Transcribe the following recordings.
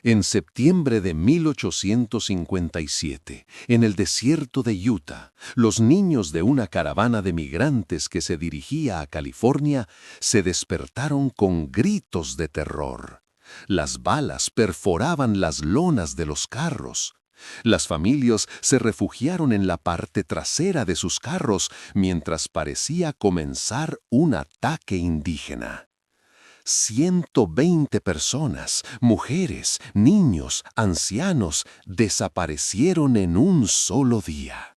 En septiembre de 1857, en el desierto de Utah, los niños de una caravana de migrantes que se dirigía a California se despertaron con gritos de terror. Las balas perforaban las lonas de los carros. Las familias se refugiaron en la parte trasera de sus carros mientras parecía comenzar un ataque indígena. 120 personas, mujeres, niños, ancianos, desaparecieron en un solo día.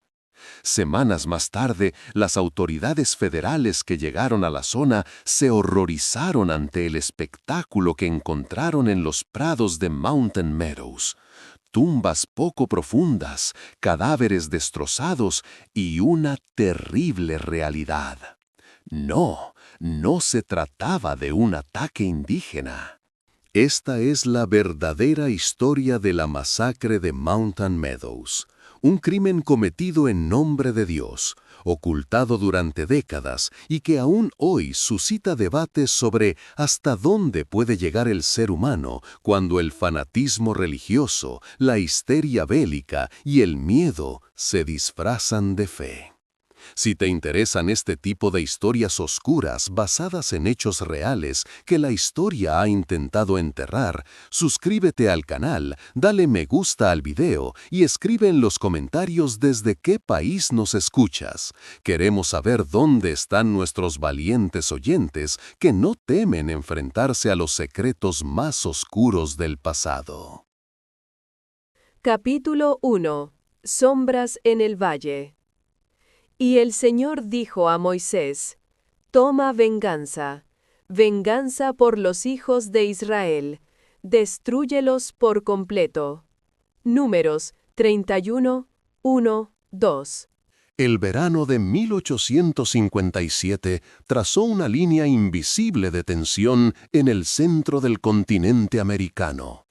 Semanas más tarde, las autoridades federales que llegaron a la zona se horrorizaron ante el espectáculo que encontraron en los prados de Mountain Meadows. Tumbas poco profundas, cadáveres destrozados y una terrible realidad. No se trataba de un ataque indígena. Esta es la verdadera historia de la masacre de Mountain Meadows, un crimen cometido en nombre de Dios, ocultado durante décadas y que aún hoy suscita debates sobre hasta dónde puede llegar el ser humano cuando el fanatismo religioso, la histeria bélica y el miedo se disfrazan de fe. Si te interesan este tipo de historias oscuras basadas en hechos reales que la historia ha intentado enterrar, suscríbete al canal, dale me gusta al video y escribe en los comentarios desde qué país nos escuchas. Queremos saber dónde están nuestros valientes oyentes que no temen enfrentarse a los secretos más oscuros del pasado. Capítulo 1. Sombras en el valle. Y el Señor dijo a Moisés: Toma venganza, venganza por los hijos de Israel, destrúyelos por completo. Números 31, 1, 2. El verano de 1857 trazó una línea invisible de tensión en el centro del continente americano.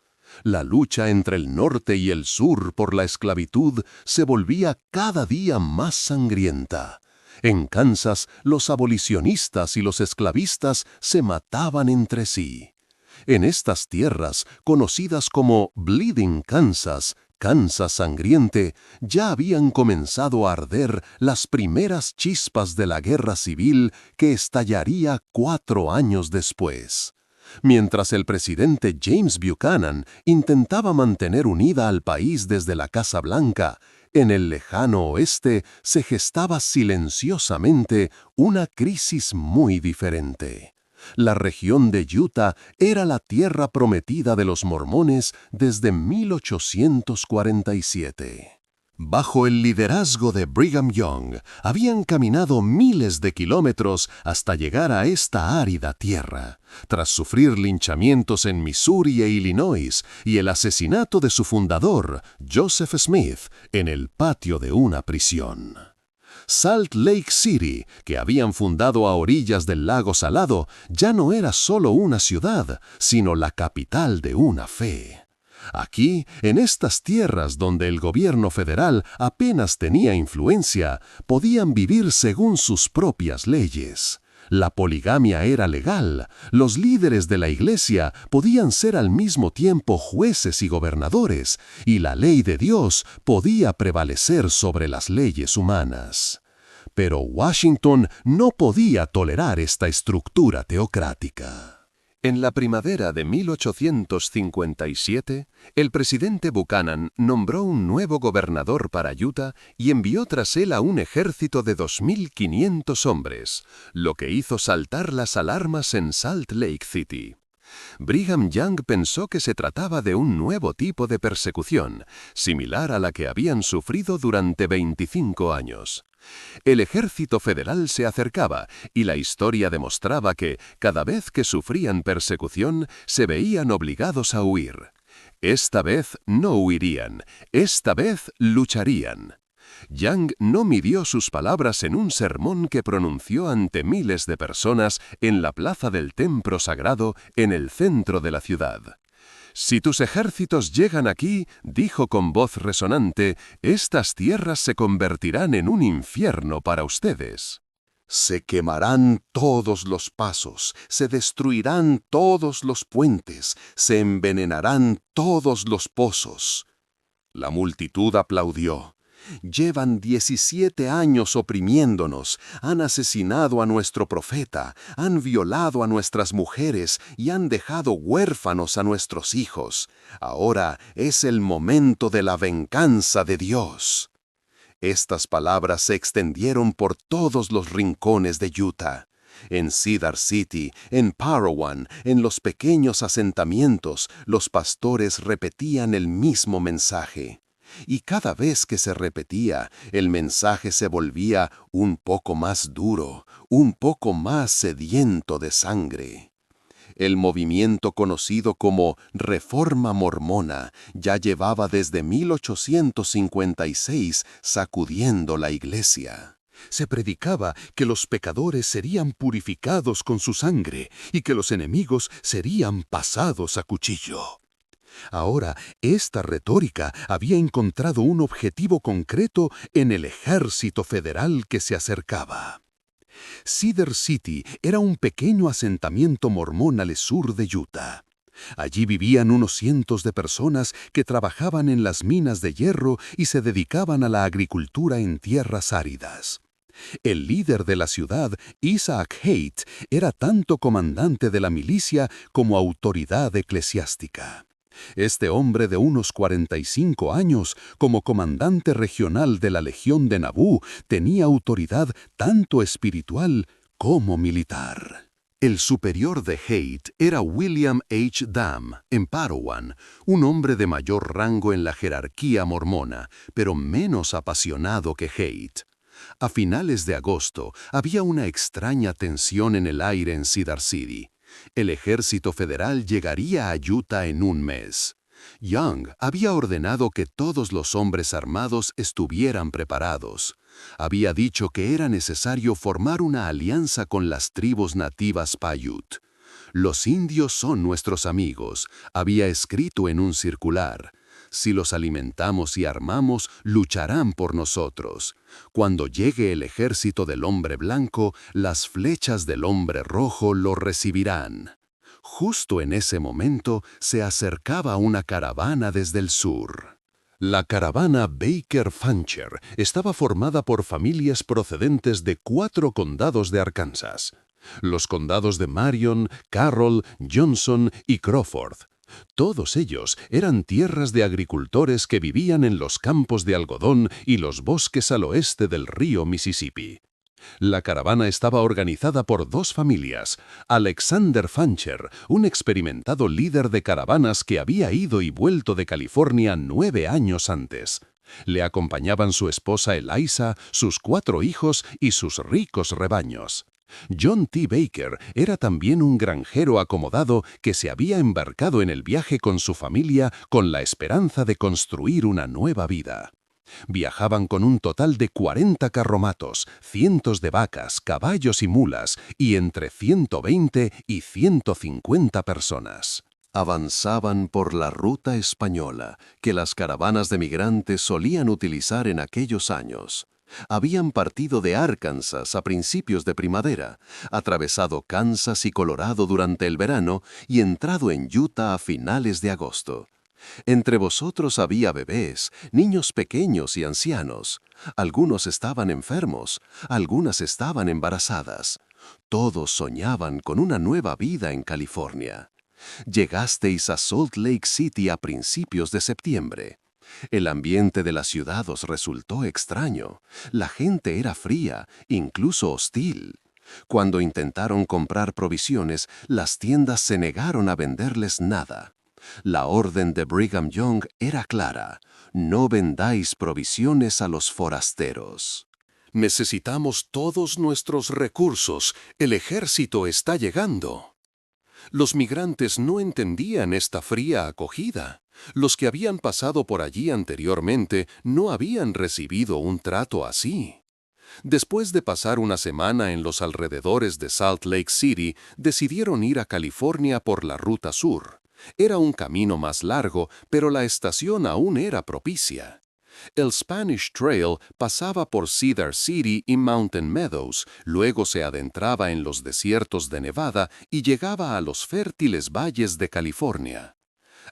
La lucha entre el norte y el sur por la esclavitud se volvía cada día más sangrienta. En Kansas, los abolicionistas y los esclavistas se mataban entre sí. En estas tierras, conocidas como Bleeding Kansas, Kansas sangriente, ya habían comenzado a arder las primeras chispas de la guerra civil que estallaría 4 años después. Mientras el presidente James Buchanan intentaba mantener unida al país desde la Casa Blanca, en el lejano oeste se gestaba silenciosamente una crisis muy diferente. La región de Utah era la tierra prometida de los mormones desde 1847. Bajo el liderazgo de Brigham Young, habían caminado miles de kilómetros hasta llegar a esta árida tierra, tras sufrir linchamientos en Missouri e Illinois y el asesinato de su fundador, Joseph Smith, en el patio de una prisión. Salt Lake City, que habían fundado a orillas del lago Salado, ya no era solo una ciudad, sino la capital de una fe. Aquí, en estas tierras donde el gobierno federal apenas tenía influencia, podían vivir según sus propias leyes. La poligamia era legal, los líderes de la iglesia podían ser al mismo tiempo jueces y gobernadores, y la ley de Dios podía prevalecer sobre las leyes humanas. Pero Washington no podía tolerar esta estructura teocrática. En la primavera de 1857, el presidente Buchanan nombró un nuevo gobernador para Utah y envió tras él a un ejército de 2.500 hombres, lo que hizo saltar las alarmas en Salt Lake City. Brigham Young pensó que se trataba de un nuevo tipo de persecución, similar a la que habían sufrido durante 25 años. El ejército federal se acercaba y la historia demostraba que, cada vez que sufrían persecución, se veían obligados a huir. Esta vez no huirían, esta vez lucharían. Young no midió sus palabras en un sermón que pronunció ante miles de personas en la plaza del templo sagrado en el centro de la ciudad. «Si tus ejércitos llegan aquí», dijo con voz resonante, «estas tierras se convertirán en un infierno para ustedes». Se quemarán todos los pasos, se destruirán todos los puentes, se envenenarán todos los pozos. La multitud aplaudió. Llevan 17 años oprimiéndonos, han asesinado a nuestro profeta, han violado a nuestras mujeres y han dejado huérfanos a nuestros hijos. Ahora es el momento de la venganza de Dios. Estas palabras se extendieron por todos los rincones de Utah. En Cedar City, en Parowan, en los pequeños asentamientos, los pastores repetían el mismo mensaje. Y cada vez que se repetía, el mensaje se volvía un poco más duro, un poco más sediento de sangre. El movimiento conocido como Reforma Mormona ya llevaba desde 1856 sacudiendo la iglesia. Se predicaba que los pecadores serían purificados con su sangre y que los enemigos serían pasados a cuchillo. Ahora, esta retórica había encontrado un objetivo concreto en el ejército federal que se acercaba. Cedar City era un pequeño asentamiento mormón al sur de Utah. Allí vivían unos cientos de personas que trabajaban en las minas de hierro y se dedicaban a la agricultura en tierras áridas. El líder de la ciudad, Isaac Haight, era tanto comandante de la milicia como autoridad eclesiástica. Este hombre de unos 45 años, como comandante regional de la Legión de Nabú, tenía autoridad tanto espiritual como militar. El superior de Haight era William H. Dam, en Parowan, un hombre de mayor rango en la jerarquía mormona, pero menos apasionado que Haight. A finales de agosto había una extraña tensión en el aire en Cedar City. El ejército federal llegaría a Utah en un mes. Young había ordenado que todos los hombres armados estuvieran preparados. Había dicho que era necesario formar una alianza con las tribus nativas Paiute. Los indios son nuestros amigos, había escrito en un circular. Si los alimentamos y armamos, lucharán por nosotros. Cuando llegue el ejército del hombre blanco, las flechas del hombre rojo lo recibirán. Justo en ese momento se acercaba una caravana desde el sur. La caravana Baker Fancher estaba formada por familias procedentes de 4 condados de Arkansas. Los condados de Marion, Carroll, Johnson y Crawford. Todos ellos eran tierras de agricultores que vivían en los campos de algodón y los bosques al oeste del río Mississippi. La caravana estaba organizada por 2 familias. Alexander Fancher, un experimentado líder de caravanas que había ido y vuelto de California 9 años antes. Le acompañaban su esposa Eliza, sus 4 hijos y sus ricos rebaños. John T. Baker era también un granjero acomodado que se había embarcado en el viaje con su familia con la esperanza de construir una nueva vida. Viajaban con un total de 40 carromatos, cientos de vacas, caballos y mulas, y entre 120 y 150 personas. Avanzaban por la ruta española que las caravanas de migrantes solían utilizar en aquellos años. Habían partido de Arkansas a principios de primavera, atravesado Kansas y Colorado durante el verano y entrado en Utah a finales de agosto. Entre vosotros había bebés, niños pequeños y ancianos. Algunos estaban enfermos, algunas estaban embarazadas. Todos soñaban con una nueva vida en California. Llegasteis a Salt Lake City a principios de septiembre. El ambiente de la ciudad os resultó extraño. La gente era fría, incluso hostil. Cuando intentaron comprar provisiones, las tiendas se negaron a venderles nada. La orden de Brigham Young era clara: no vendáis provisiones a los forasteros. Necesitamos todos nuestros recursos. El ejército está llegando. Los migrantes no entendían esta fría acogida. Los que habían pasado por allí anteriormente no habían recibido un trato así. Después de pasar una semana en los alrededores de Salt Lake City, decidieron ir a California por la ruta sur. Era un camino más largo, pero la estación aún era propicia. El Spanish Trail pasaba por Cedar City y Mountain Meadows, luego se adentraba en los desiertos de Nevada y llegaba a los fértiles valles de California.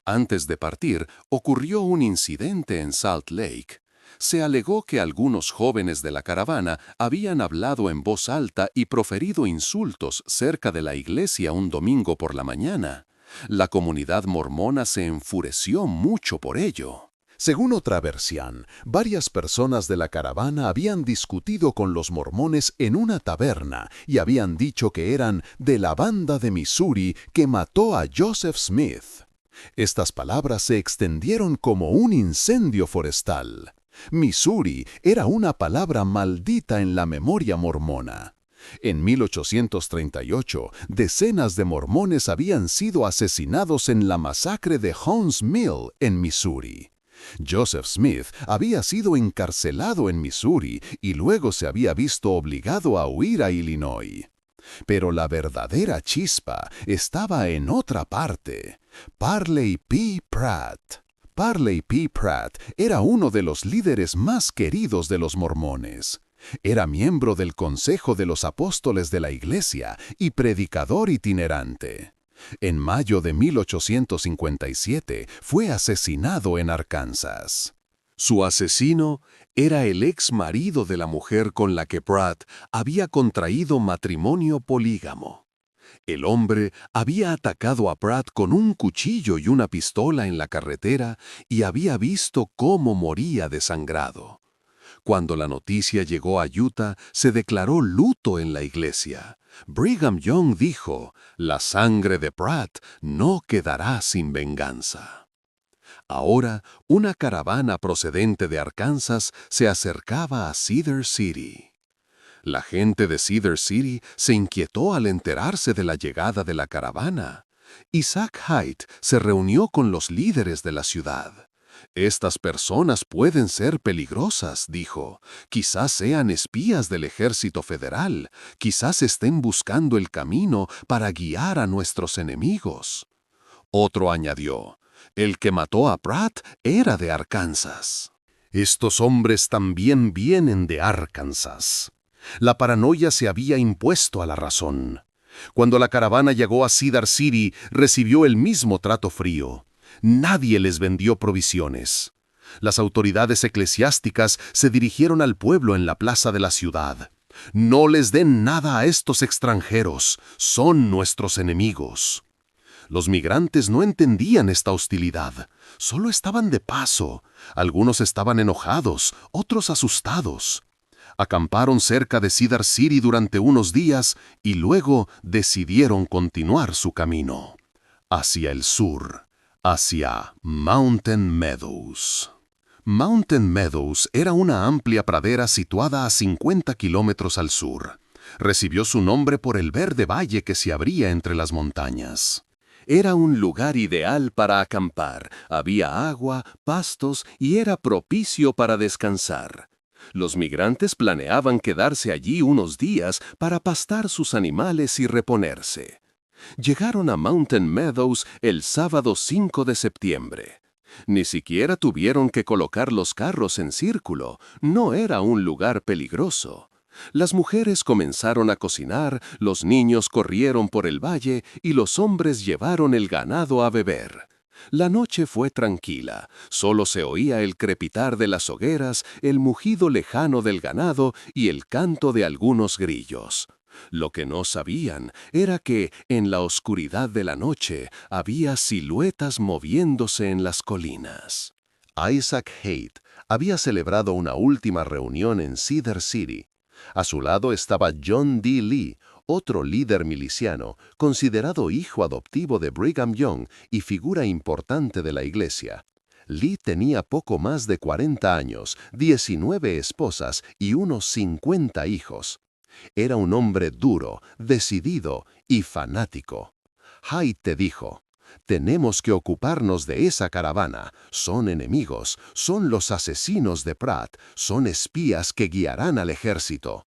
Antes de partir, ocurrió un incidente en Salt Lake. Se alegó que algunos jóvenes de la caravana habían hablado en voz alta y proferido insultos cerca de la iglesia un domingo por la mañana. La comunidad mormona se enfureció mucho por ello. Según otra versión, varias personas de la caravana habían discutido con los mormones en una taberna y habían dicho que eran de la banda de Missouri que mató a Joseph Smith. Estas palabras se extendieron como un incendio forestal. Missouri era una palabra maldita en la memoria mormona. En 1838, decenas de mormones habían sido asesinados en la masacre de Hunts Mill, en Missouri. Joseph Smith había sido encarcelado en Missouri y luego se había visto obligado a huir a Illinois. Pero la verdadera chispa estaba en otra parte. Parley P. Pratt. Parley P. Pratt era uno de los líderes más queridos de los mormones. Era miembro del Consejo de los Apóstoles de la Iglesia y predicador itinerante. En mayo de 1857 fue asesinado en Arkansas. Su asesino era el ex marido de la mujer con la que Pratt había contraído matrimonio polígamo. El hombre había atacado a Pratt con un cuchillo y una pistola en la carretera y había visto cómo moría desangrado. Cuando la noticia llegó a Utah, se declaró luto en la iglesia. Brigham Young dijo, «La sangre de Pratt no quedará sin venganza». Ahora, una caravana procedente de Arkansas se acercaba a Cedar City. La gente de Cedar City se inquietó al enterarse de la llegada de la caravana. Isaac Haight se reunió con los líderes de la ciudad. «Estas personas pueden ser peligrosas», dijo. «Quizás sean espías del ejército federal. Quizás estén buscando el camino para guiar a nuestros enemigos». Otro añadió, «El que mató a Pratt era de Arkansas». Estos hombres también vienen de Arkansas. La paranoia se había impuesto a la razón. Cuando la caravana llegó a Cedar City, recibió el mismo trato frío. Nadie les vendió provisiones. Las autoridades eclesiásticas se dirigieron al pueblo en la plaza de la ciudad. «No les den nada a estos extranjeros, son nuestros enemigos». Los migrantes no entendían esta hostilidad, solo estaban de paso. Algunos estaban enojados, otros asustados. Acamparon cerca de Cedar City durante unos días y luego decidieron continuar su camino hacia el sur, hacia Mountain Meadows. Mountain Meadows era una amplia pradera situada a 50 kilómetros al sur. Recibió su nombre por el verde valle que se abría entre las montañas. Era un lugar ideal para acampar. Había agua, pastos y era propicio para descansar. Los migrantes planeaban quedarse allí unos días para pastar sus animales y reponerse. Llegaron a Mountain Meadows el sábado 5 de septiembre. Ni siquiera tuvieron que colocar los carros en círculo. No era un lugar peligroso. Las mujeres comenzaron a cocinar, los niños corrieron por el valle y los hombres llevaron el ganado a beber. La noche fue tranquila, solo se oía el crepitar de las hogueras, el mugido lejano del ganado y el canto de algunos grillos. Lo que no sabían era que, en la oscuridad de la noche, había siluetas moviéndose en las colinas. Isaac Haight había celebrado una última reunión en Cedar City. A su lado estaba John D. Lee, otro líder miliciano, considerado hijo adoptivo de Brigham Young y figura importante de la iglesia. Lee tenía poco más de 40 años, 19 esposas y unos 50 hijos. Era un hombre duro, decidido y fanático. Haight te dijo, «Tenemos que ocuparnos de esa caravana. Son enemigos, son los asesinos de Pratt, son espías que guiarán al ejército».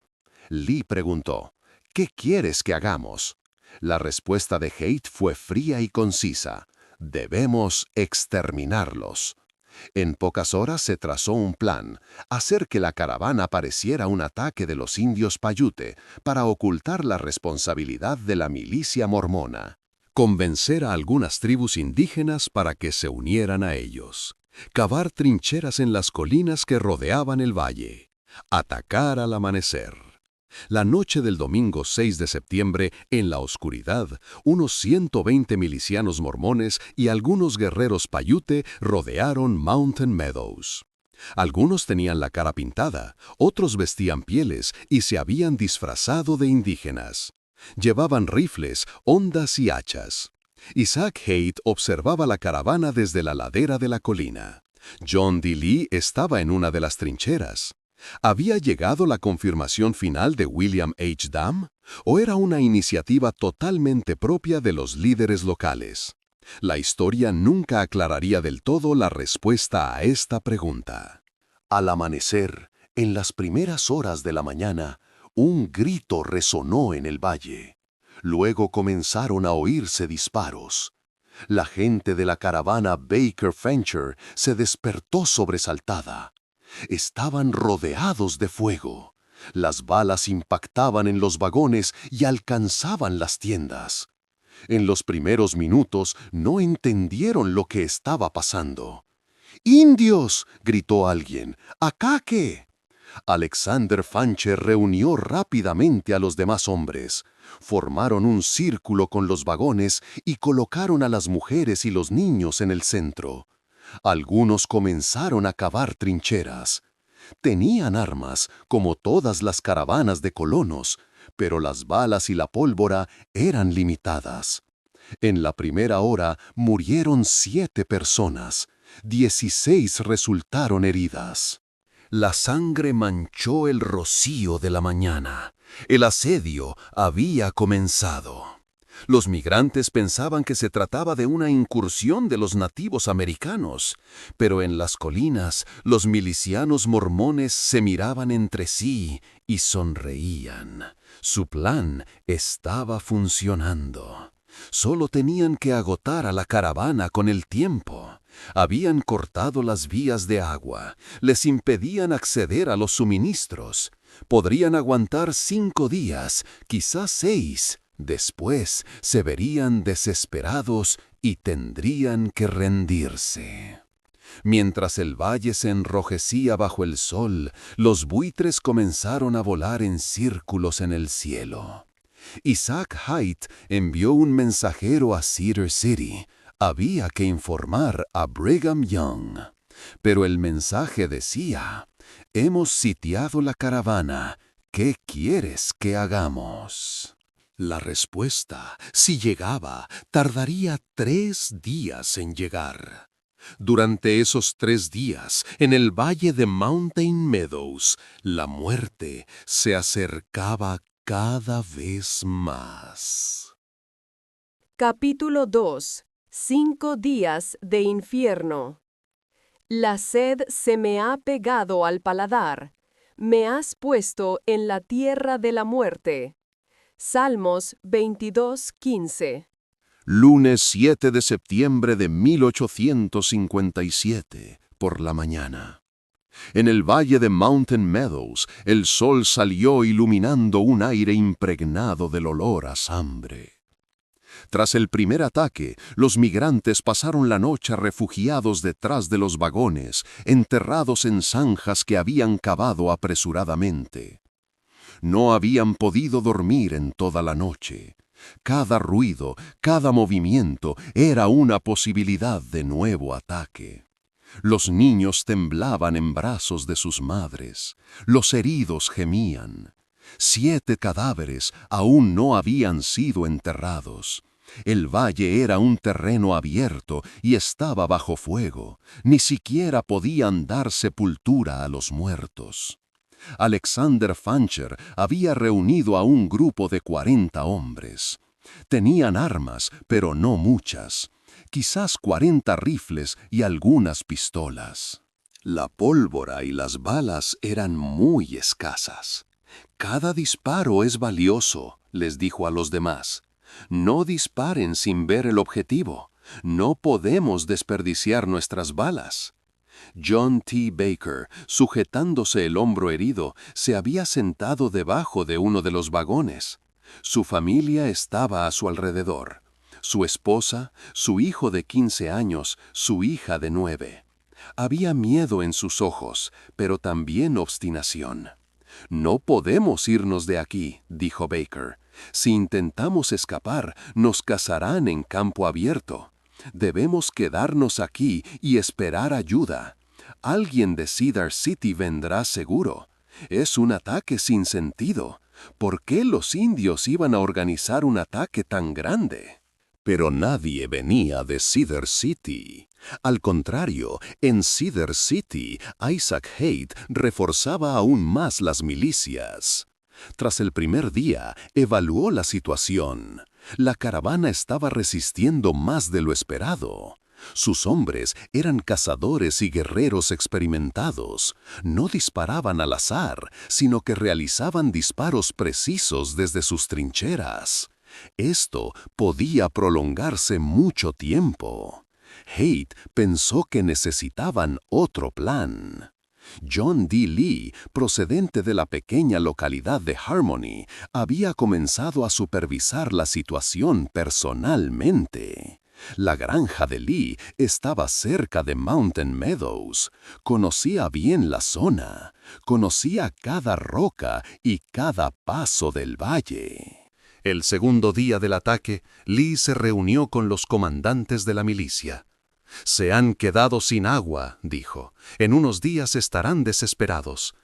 Lee preguntó, «¿Qué quieres que hagamos?». La respuesta de Haight fue fría y concisa, «Debemos exterminarlos». En pocas horas se trazó un plan, hacer que la caravana pareciera un ataque de los indios Paiute para ocultar la responsabilidad de la milicia mormona. Convencer a algunas tribus indígenas para que se unieran a ellos. Cavar trincheras en las colinas que rodeaban el valle. Atacar al amanecer. La noche del domingo 6 de septiembre, en la oscuridad, unos 120 milicianos mormones y algunos guerreros Paiute rodearon Mountain Meadows. Algunos tenían la cara pintada, otros vestían pieles y se habían disfrazado de indígenas. Llevaban rifles, hondas y hachas. Isaac Haight observaba la caravana desde la ladera de la colina. John D. Lee estaba en una de las trincheras. ¿Había llegado la confirmación final de William H. Dam? ¿O era una iniciativa totalmente propia de los líderes locales? La historia nunca aclararía del todo la respuesta a esta pregunta. Al amanecer, en las primeras horas de la mañana, un grito resonó en el valle. Luego comenzaron a oírse disparos. La gente de la caravana Baker Fancher se despertó sobresaltada. Estaban rodeados de fuego. Las balas impactaban en los vagones y alcanzaban las tiendas. En los primeros minutos no entendieron lo que estaba pasando. ¡Indios!, gritó alguien. ¿Acá qué? Alexander Fancher reunió rápidamente a los demás hombres. Formaron un círculo con los vagones y colocaron a las mujeres y los niños en el centro. Algunos comenzaron a cavar trincheras. Tenían armas, como todas las caravanas de colonos, pero las balas y la pólvora eran limitadas. En la primera hora murieron 7 personas. 16 resultaron heridas. La sangre manchó el rocío de la mañana. El asedio había comenzado. Los migrantes pensaban que se trataba de una incursión de los nativos americanos, pero en las colinas los milicianos mormones se miraban entre sí y sonreían. Su plan estaba funcionando. Solo tenían que agotar a la caravana con el tiempo. Habían cortado las vías de agua, les impedían acceder a los suministros. Podrían aguantar 5 días, quizás 6. Después se verían desesperados y tendrían que rendirse. Mientras el valle se enrojecía bajo el sol, los buitres comenzaron a volar en círculos en el cielo. Isaac Haight envió un mensajero a Cedar City. Había que informar a Brigham Young. Pero el mensaje decía: «Hemos sitiado la caravana. ¿Qué quieres que hagamos?». La respuesta, si llegaba, tardaría 3 días en llegar. Durante esos 3 días, en el valle de Mountain Meadows, la muerte se acercaba cada vez más. Capítulo 2. 5 días de infierno. La sed se me ha pegado al paladar. Me has puesto en la tierra de la muerte. Salmos 22:15. Lunes 7 de septiembre de 1857, por la mañana. En el valle de Mountain Meadows, el sol salió iluminando un aire impregnado del olor a sangre. Tras el primer ataque, los migrantes pasaron la noche refugiados detrás de los vagones, enterrados en zanjas que habían cavado apresuradamente. No habían podido dormir en toda la noche. Cada ruido, cada movimiento era una posibilidad de nuevo ataque. Los niños temblaban en brazos de sus madres. Los heridos gemían. 7 cadáveres aún no habían sido enterrados. El valle era un terreno abierto y estaba bajo fuego. Ni siquiera podían dar sepultura a los muertos. Alexander Fancher había reunido a un grupo de 40 hombres. Tenían armas, pero no muchas. Quizás 40 rifles y algunas pistolas. La pólvora y las balas eran muy escasas. «Cada disparo es valioso», les dijo a los demás. «No disparen sin ver el objetivo. No podemos desperdiciar nuestras balas». John T. Baker, sujetándose el hombro herido, se había sentado debajo de uno de los vagones. Su familia estaba a su alrededor. Su esposa, su hijo de 15 años, su hija de 9. Había miedo en sus ojos, pero también obstinación. «No podemos irnos de aquí», dijo Baker. «Si intentamos escapar, nos cazarán en campo abierto. Debemos quedarnos aquí y esperar ayuda. Alguien de Cedar City vendrá seguro. Es un ataque sin sentido. ¿Por qué los indios iban a organizar un ataque tan grande?» Pero nadie venía de Cedar City. Al contrario, en Cedar City, Isaac Haight reforzaba aún más las milicias. Tras el primer día, evaluó la situación. La caravana estaba resistiendo más de lo esperado. Sus hombres eran cazadores y guerreros experimentados. No disparaban al azar, sino que realizaban disparos precisos desde sus trincheras. Esto podía prolongarse mucho tiempo. Haight pensó que necesitaban otro plan. John D. Lee, procedente de la pequeña localidad de Harmony, había comenzado a supervisar la situación personalmente. La granja de Lee estaba cerca de Mountain Meadows. Conocía bien la zona. Conocía cada roca y cada paso del valle. El segundo día del ataque, Lee se reunió con los comandantes de la milicia. «Se han quedado sin agua», dijo. «En unos días estarán desesperados.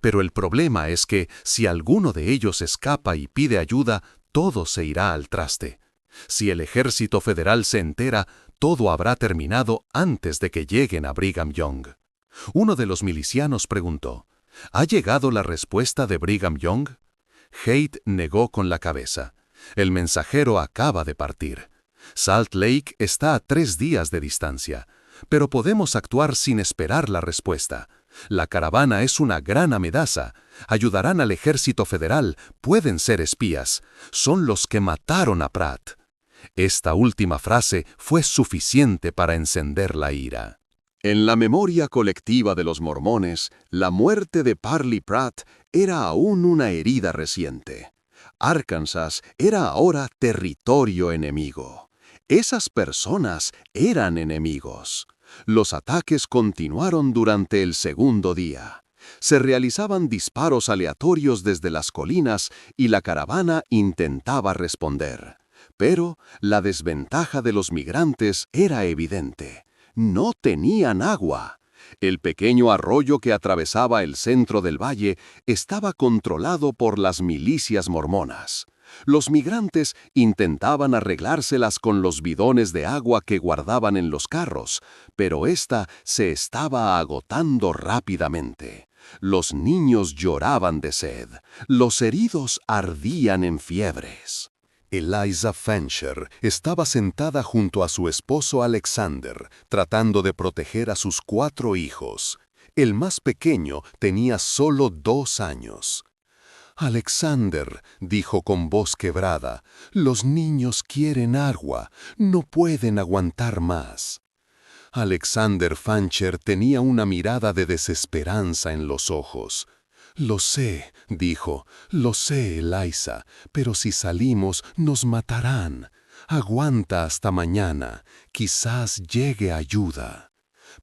Pero el problema es que, si alguno de ellos escapa y pide ayuda, todo se irá al traste. Si el ejército federal se entera, todo habrá terminado antes de que lleguen a Brigham Young». Uno de los milicianos preguntó, «¿Ha llegado la respuesta de Brigham Young?» Haight negó con la cabeza. «El mensajero acaba de partir. Salt Lake está a 3 días de distancia, pero podemos actuar sin esperar la respuesta. La caravana es una gran amenaza. Ayudarán al ejército federal, pueden ser espías. Son los que mataron a Pratt». Esta última frase fue suficiente para encender la ira. En la memoria colectiva de los mormones, la muerte de Parley Pratt era aún una herida reciente. Arkansas era ahora territorio enemigo. Esas personas eran enemigos. Los ataques continuaron durante el segundo día. Se realizaban disparos aleatorios desde las colinas y la caravana intentaba responder. Pero la desventaja de los migrantes era evidente. No tenían agua. El pequeño arroyo que atravesaba el centro del valle estaba controlado por las milicias mormonas. Los migrantes intentaban arreglárselas con los bidones de agua que guardaban en los carros, pero ésta se estaba agotando rápidamente. Los niños lloraban de sed. Los heridos ardían en fiebres. Eliza Fancher estaba sentada junto a su esposo Alexander, tratando de proteger a sus 4 hijos. El más pequeño tenía solo 2 años. «Alexander», dijo con voz quebrada, «los niños quieren agua, no pueden aguantar más». Alexander Fancher tenía una mirada de desesperanza en los ojos. «Lo sé», dijo, «lo sé, Eliza, pero si salimos nos matarán. Aguanta hasta mañana, quizás llegue ayuda».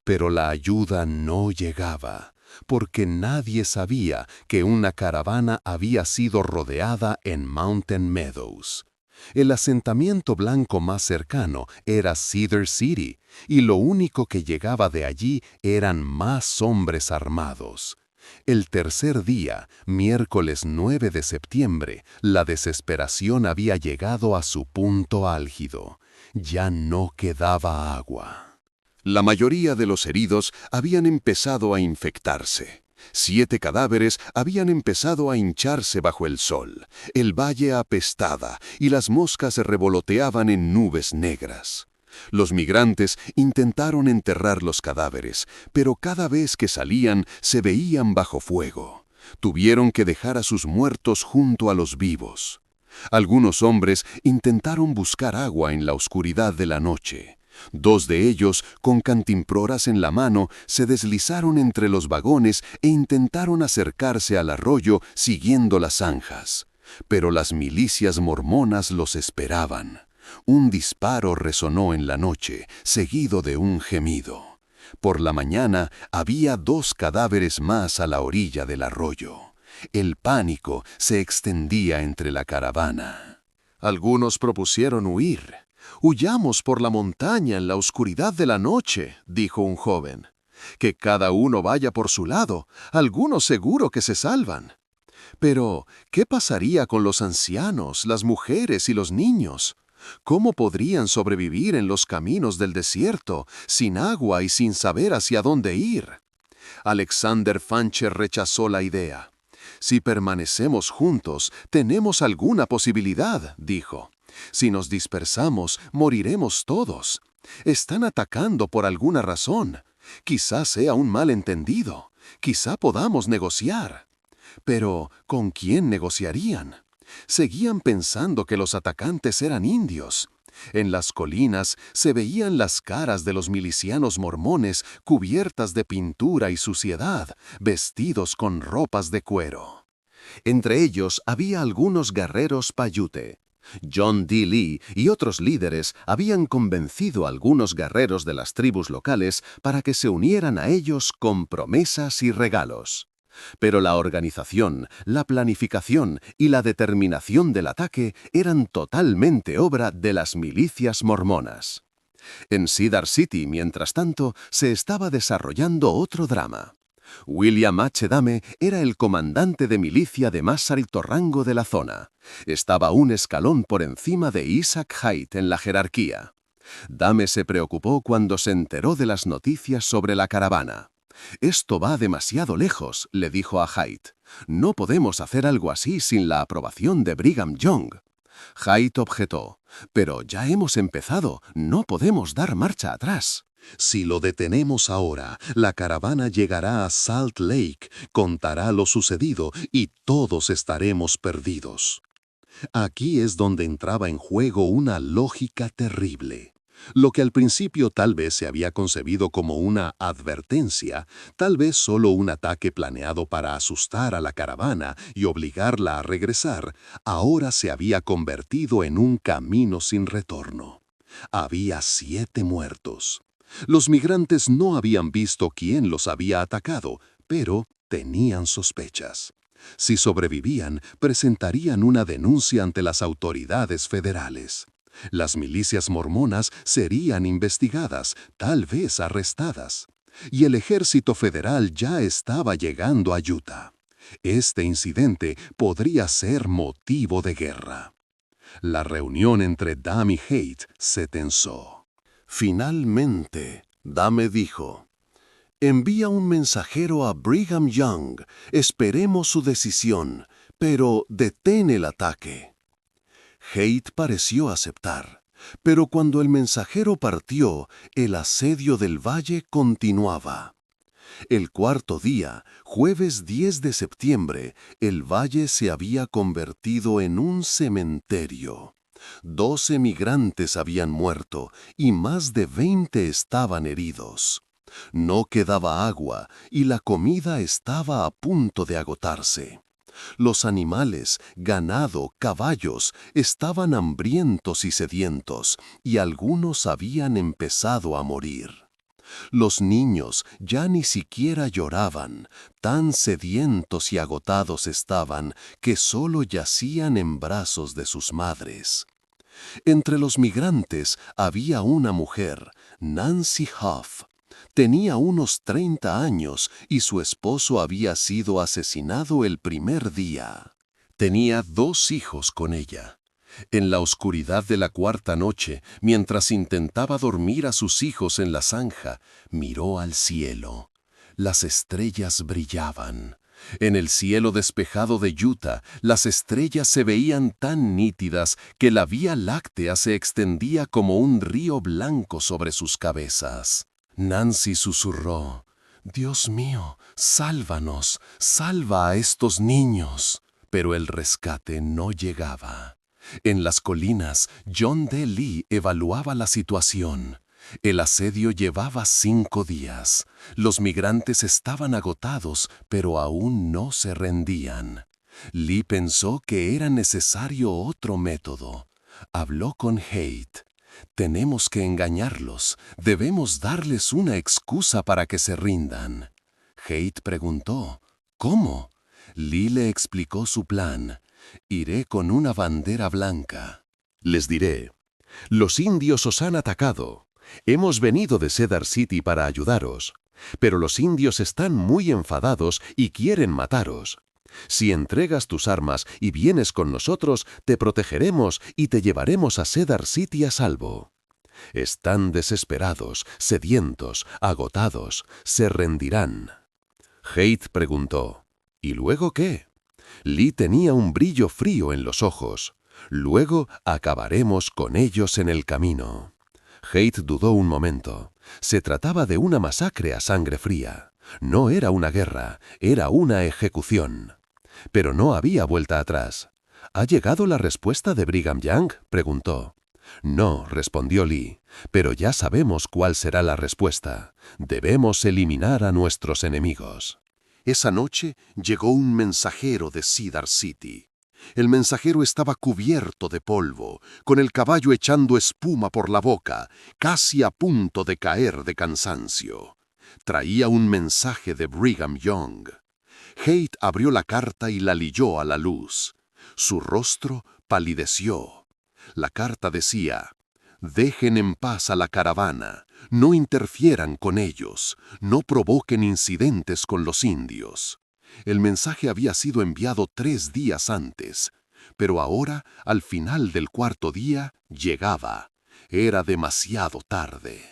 Pero la ayuda no llegaba, porque nadie sabía que una caravana había sido rodeada en Mountain Meadows. El asentamiento blanco más cercano era Cedar City, y lo único que llegaba de allí eran más hombres armados. El tercer día, miércoles 9 de septiembre, la desesperación había llegado a su punto álgido. Ya no quedaba agua. La mayoría de los heridos habían empezado a infectarse. 7 cadáveres habían empezado a hincharse bajo el sol. El valle apestaba y las moscas revoloteaban en nubes negras. Los migrantes intentaron enterrar los cadáveres, pero cada vez que salían se veían bajo fuego. Tuvieron que dejar a sus muertos junto a los vivos. Algunos hombres intentaron buscar agua en la oscuridad de la noche. 2 de ellos, con cantimploras en la mano, se deslizaron entre los vagones e intentaron acercarse al arroyo siguiendo las zanjas. Pero las milicias mormonas los esperaban. Un disparo resonó en la noche, seguido de un gemido. Por la mañana había 2 cadáveres más a la orilla del arroyo. El pánico se extendía entre la caravana. Algunos propusieron huir. «Huyamos por la montaña en la oscuridad de la noche», dijo un joven. «Que cada uno vaya por su lado, algunos seguro que se salvan». Pero, ¿qué pasaría con los ancianos, las mujeres y los niños? ¿Cómo podrían sobrevivir en los caminos del desierto, sin agua y sin saber hacia dónde ir? Alexander Fancher rechazó la idea. «Si permanecemos juntos, tenemos alguna posibilidad», dijo. «Si nos dispersamos, moriremos todos. Están atacando por alguna razón. Quizá sea un malentendido. Quizá podamos negociar». Pero, ¿con quién negociarían? Seguían pensando que los atacantes eran indios. En las colinas se veían las caras de los milicianos mormones cubiertas de pintura y suciedad, vestidos con ropas de cuero. Entre ellos había algunos guerreros Paiute. John D. Lee y otros líderes habían convencido a algunos guerreros de las tribus locales para que se unieran a ellos con promesas y regalos. Pero la organización, la planificación y la determinación del ataque eran totalmente obra de las milicias mormonas. En Cedar City, mientras tanto, se estaba desarrollando otro drama. William H. Dame era el comandante de milicia de más alto rango de la zona. Estaba un escalón por encima de Isaac Haight en la jerarquía. Dame se preocupó cuando se enteró de las noticias sobre la caravana. «Esto va demasiado lejos», le dijo a Haight. «No podemos hacer algo así sin la aprobación de Brigham Young». Haight objetó. «Pero ya hemos empezado, no podemos dar marcha atrás». Si lo detenemos ahora, la caravana llegará a Salt Lake, contará lo sucedido y todos estaremos perdidos. Aquí es donde entraba en juego una lógica terrible. Lo que al principio tal vez se había concebido como una advertencia, tal vez solo un ataque planeado para asustar a la caravana y obligarla a regresar, ahora se había convertido en un camino sin retorno. Había 7 muertos. Los migrantes no habían visto quién los había atacado, pero tenían sospechas. Si sobrevivían, presentarían una denuncia ante las autoridades federales. Las milicias mormonas serían investigadas, tal vez arrestadas. Y el ejército federal ya estaba llegando a Utah. Este incidente podría ser motivo de guerra. La reunión entre Dame y Haight se tensó. Finalmente, Dame dijo: «Envía un mensajero a Brigham Young. Esperemos su decisión, pero detén el ataque». Haight pareció aceptar, pero cuando el mensajero partió, el asedio del valle continuaba. El 4.º día, jueves 10 de septiembre, el valle se había convertido en un cementerio. 12 migrantes habían muerto y más de 20 estaban heridos. No quedaba agua y la comida estaba a punto de agotarse. Los animales, ganado, caballos, estaban hambrientos y sedientos, y algunos habían empezado a morir. Los niños ya ni siquiera lloraban, tan sedientos y agotados estaban que solo yacían en brazos de sus madres. Entre los migrantes había una mujer, Nancy Huff. Tenía unos 30 años y su esposo había sido asesinado el primer día. Tenía 2 hijos con ella. En la oscuridad de la 4ª noche, mientras intentaba dormir a sus hijos en la zanja, miró al cielo. Las estrellas brillaban. En el cielo despejado de Utah, las estrellas se veían tan nítidas que la Vía Láctea se extendía como un río blanco sobre sus cabezas. Nancy susurró: «Dios mío, sálvanos, salva a estos niños». Pero el rescate no llegaba. En las colinas, John D. Lee evaluaba la situación. El asedio llevaba 5 días. Los migrantes estaban agotados, pero aún no se rendían. Lee pensó que era necesario otro método. Habló con Haight. Tenemos que engañarlos. Debemos darles una excusa para que se rindan. Haight preguntó, ¿cómo? Lee le explicó su plan. Iré con una bandera blanca. Les diré, los indios os han atacado. Hemos venido de Cedar City para ayudaros, pero los indios están muy enfadados y quieren mataros. Si entregas tus armas y vienes con nosotros, te protegeremos y te llevaremos a Cedar City a salvo. Están desesperados, sedientos, agotados, se rendirán. Haight preguntó, ¿y luego qué? Lee tenía un brillo frío en los ojos. Luego acabaremos con ellos en el camino. Haight dudó un momento. Se trataba de una masacre a sangre fría. No era una guerra, era una ejecución. Pero no había vuelta atrás. ¿Ha llegado la respuesta de Brigham Young?, preguntó. No, respondió Lee, pero ya sabemos cuál será la respuesta. Debemos eliminar a nuestros enemigos. Esa noche llegó un mensajero de Cedar City. El mensajero estaba cubierto de polvo, con el caballo echando espuma por la boca, casi a punto de caer de cansancio. Traía un mensaje de Brigham Young. Haight abrió la carta y la leyó a la luz. Su rostro palideció. La carta decía, «Dejen en paz a la caravana, no interfieran con ellos, no provoquen incidentes con los indios». El mensaje había sido enviado 3 días antes, pero ahora, al final del 4.º día, llegaba. Era demasiado tarde.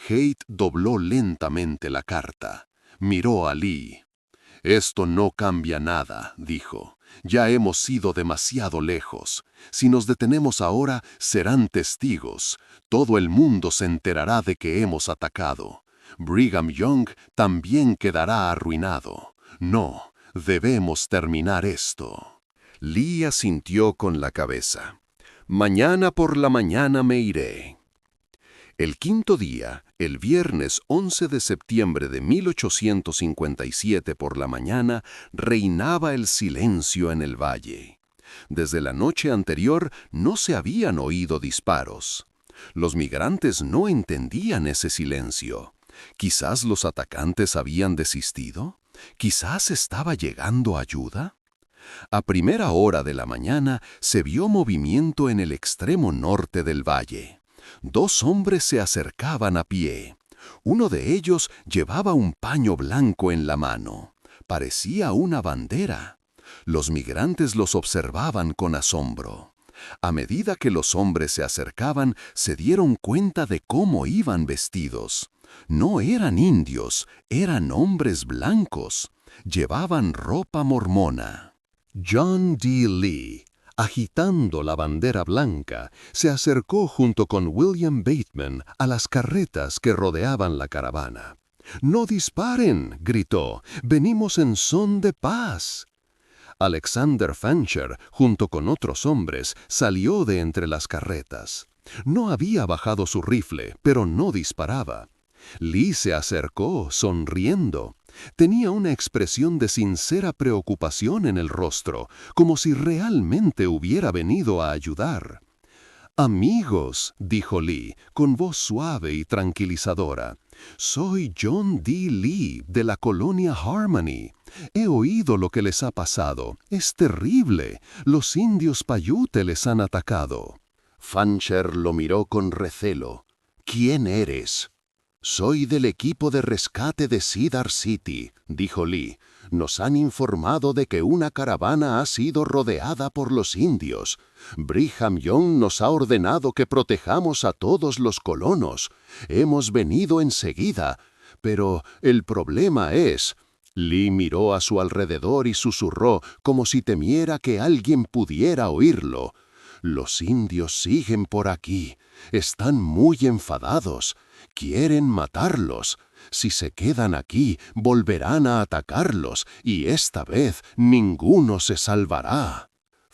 Haight dobló lentamente la carta. Miró a Lee. «Esto no cambia nada», dijo. «Ya hemos ido demasiado lejos. Si nos detenemos ahora, serán testigos. Todo el mundo se enterará de que hemos atacado. Brigham Young también quedará arruinado. No, debemos terminar esto». Lee asintió con la cabeza. «Mañana por la mañana me iré». El 5.º día, el viernes 11 de septiembre de 1857 por la mañana, reinaba el silencio en el valle. Desde la noche anterior no se habían oído disparos. Los migrantes no entendían ese silencio. ¿Quizás los atacantes habían desistido? ¿Quizás estaba llegando ayuda? A primera hora de la mañana se vio movimiento en el extremo norte del valle. 2 hombres se acercaban a pie. Uno de ellos llevaba un paño blanco en la mano. Parecía una bandera. Los migrantes los observaban con asombro. A medida que los hombres se acercaban, se dieron cuenta de cómo iban vestidos. No eran indios, eran hombres blancos. Llevaban ropa mormona. John D. Lee, agitando la bandera blanca, se acercó junto con William Bateman a las carretas que rodeaban la caravana. «¡No disparen!», gritó. «Venimos en son de paz». Alexander Fancher, junto con otros hombres, salió de entre las carretas. No había bajado su rifle, pero no disparaba. Lee se acercó, sonriendo. Tenía una expresión de sincera preocupación en el rostro, como si realmente hubiera venido a ayudar. «Amigos», dijo Lee, con voz suave y tranquilizadora, «soy John D. Lee, de la colonia Harmony. He oído lo que les ha pasado. Es terrible. Los indios Paiute les han atacado». Fancher lo miró con recelo. «¿Quién eres?» «Soy del equipo de rescate de Cedar City», dijo Lee. «Nos han informado de que una caravana ha sido rodeada por los indios. Brigham Young nos ha ordenado que protejamos a todos los colonos. Hemos venido enseguida. Pero el problema es...» Lee miró a su alrededor y susurró como si temiera que alguien pudiera oírlo. «Los indios siguen por aquí. Están muy enfadados. Quieren matarlos. Si se quedan aquí, volverán a atacarlos, y esta vez ninguno se salvará».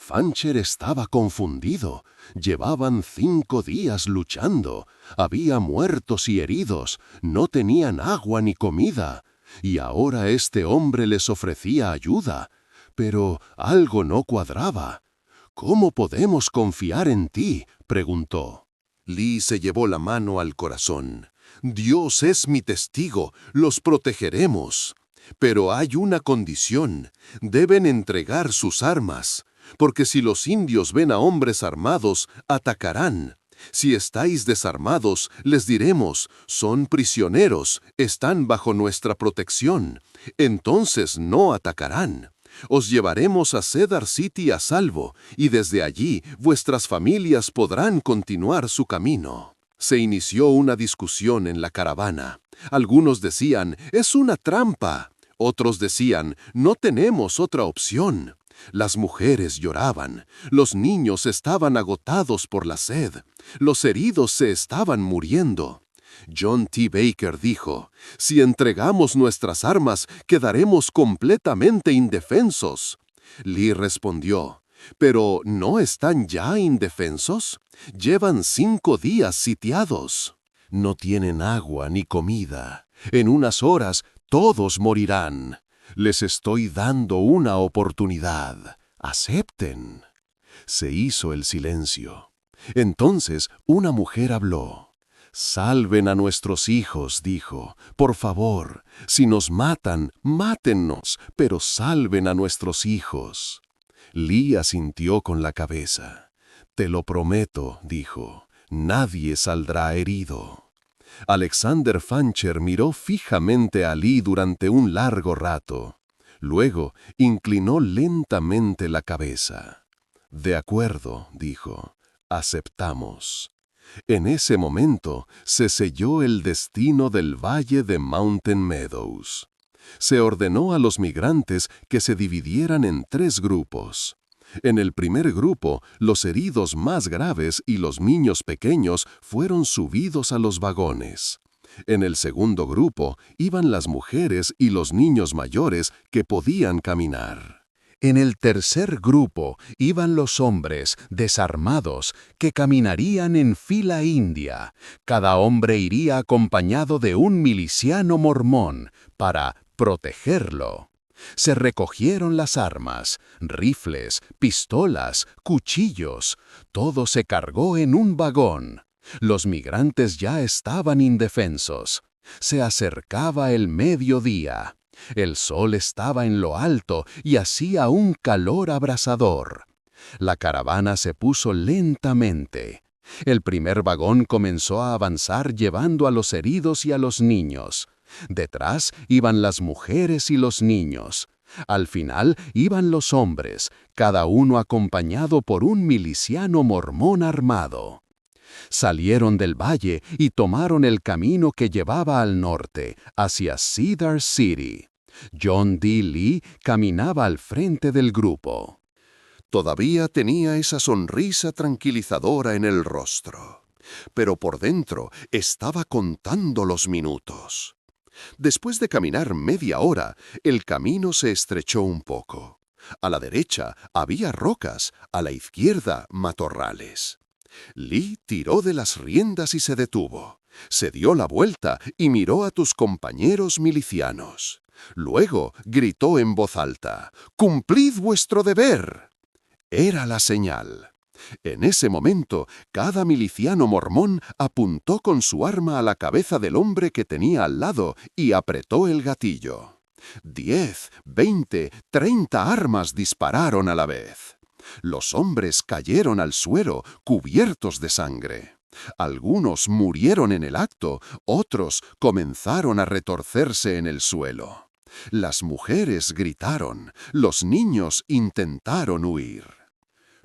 Fancher estaba confundido. Llevaban 5 días luchando. Había muertos y heridos. No tenían agua ni comida. Y ahora este hombre les ofrecía ayuda. Pero algo no cuadraba. «¿Cómo podemos confiar en ti?», preguntó. Lee se llevó la mano al corazón. «Dios es mi testigo, los protegeremos. Pero hay una condición, deben entregar sus armas, porque si los indios ven a hombres armados, atacarán. Si estáis desarmados, les diremos, son prisioneros, están bajo nuestra protección. Entonces no atacarán. Os llevaremos a Cedar City a salvo, y desde allí vuestras familias podrán continuar su camino». Se inició una discusión en la caravana. Algunos decían, «Es una trampa». Otros decían, «No tenemos otra opción». Las mujeres lloraban. Los niños estaban agotados por la sed. Los heridos se estaban muriendo. John T. Baker dijo, «Si entregamos nuestras armas, quedaremos completamente indefensos». Lee respondió, «¿Pero no están ya indefensos? Llevan 5 días sitiados. No tienen agua ni comida. En unas horas todos morirán. Les estoy dando una oportunidad. Acepten». Se hizo el silencio. Entonces una mujer habló. «Salven a nuestros hijos», dijo. «Por favor, si nos matan, mátennos, pero salven a nuestros hijos». Lee asintió con la cabeza. «Te lo prometo», dijo. «Nadie saldrá herido». Alexander Fancher miró fijamente a Lee durante un largo rato. Luego inclinó lentamente la cabeza. «De acuerdo», dijo. «Aceptamos». En ese momento se selló el destino del valle de Mountain Meadows. Se ordenó a los migrantes que se dividieran en 3 grupos. En el primer grupo, los heridos más graves y los niños pequeños fueron subidos a los vagones. En el segundo grupo iban las mujeres y los niños mayores que podían caminar. En el tercer grupo iban los hombres desarmados que caminarían en fila india. Cada hombre iría acompañado de un miliciano mormón para protegerlo. Se recogieron las armas, rifles, pistolas, cuchillos. Todo se cargó en un vagón. Los migrantes ya estaban indefensos. Se acercaba el mediodía. El sol estaba en lo alto y hacía un calor abrasador. La caravana se puso lentamente. El primer vagón comenzó a avanzar llevando a los heridos y a los niños. Detrás iban las mujeres y los niños. Al final iban los hombres, cada uno acompañado por un miliciano mormón armado. Salieron del valle y tomaron el camino que llevaba al norte, hacia Cedar City. John D. Lee caminaba al frente del grupo. Todavía tenía esa sonrisa tranquilizadora en el rostro, pero por dentro estaba contando los minutos. Después de caminar media hora, el camino se estrechó un poco. A la derecha había rocas, a la izquierda matorrales. Lee tiró de las riendas y se detuvo. Se dio la vuelta y miró a tus compañeros milicianos. Luego gritó en voz alta, «¡Cumplid vuestro deber!». Era la señal. En ese momento, cada miliciano mormón apuntó con su arma a la cabeza del hombre que tenía al lado y apretó el gatillo. 10, 20, 30 armas dispararon a la vez. Los hombres cayeron al suelo, cubiertos de sangre. Algunos murieron en el acto, otros comenzaron a retorcerse en el suelo. Las mujeres gritaron, los niños intentaron huir.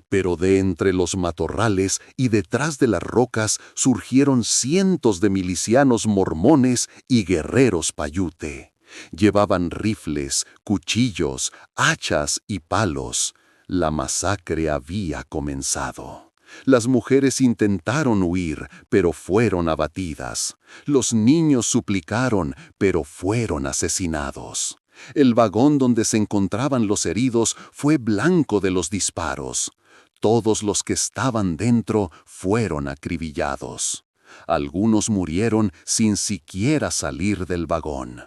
Pero de entre los matorrales y detrás de las rocas surgieron cientos de milicianos mormones y guerreros paiute. Llevaban rifles, cuchillos, hachas y palos. La masacre había comenzado. Las mujeres intentaron huir, pero fueron abatidas. Los niños suplicaron, pero fueron asesinados. El vagón donde se encontraban los heridos fue blanco de los disparos. Todos los que estaban dentro fueron acribillados. Algunos murieron sin siquiera salir del vagón.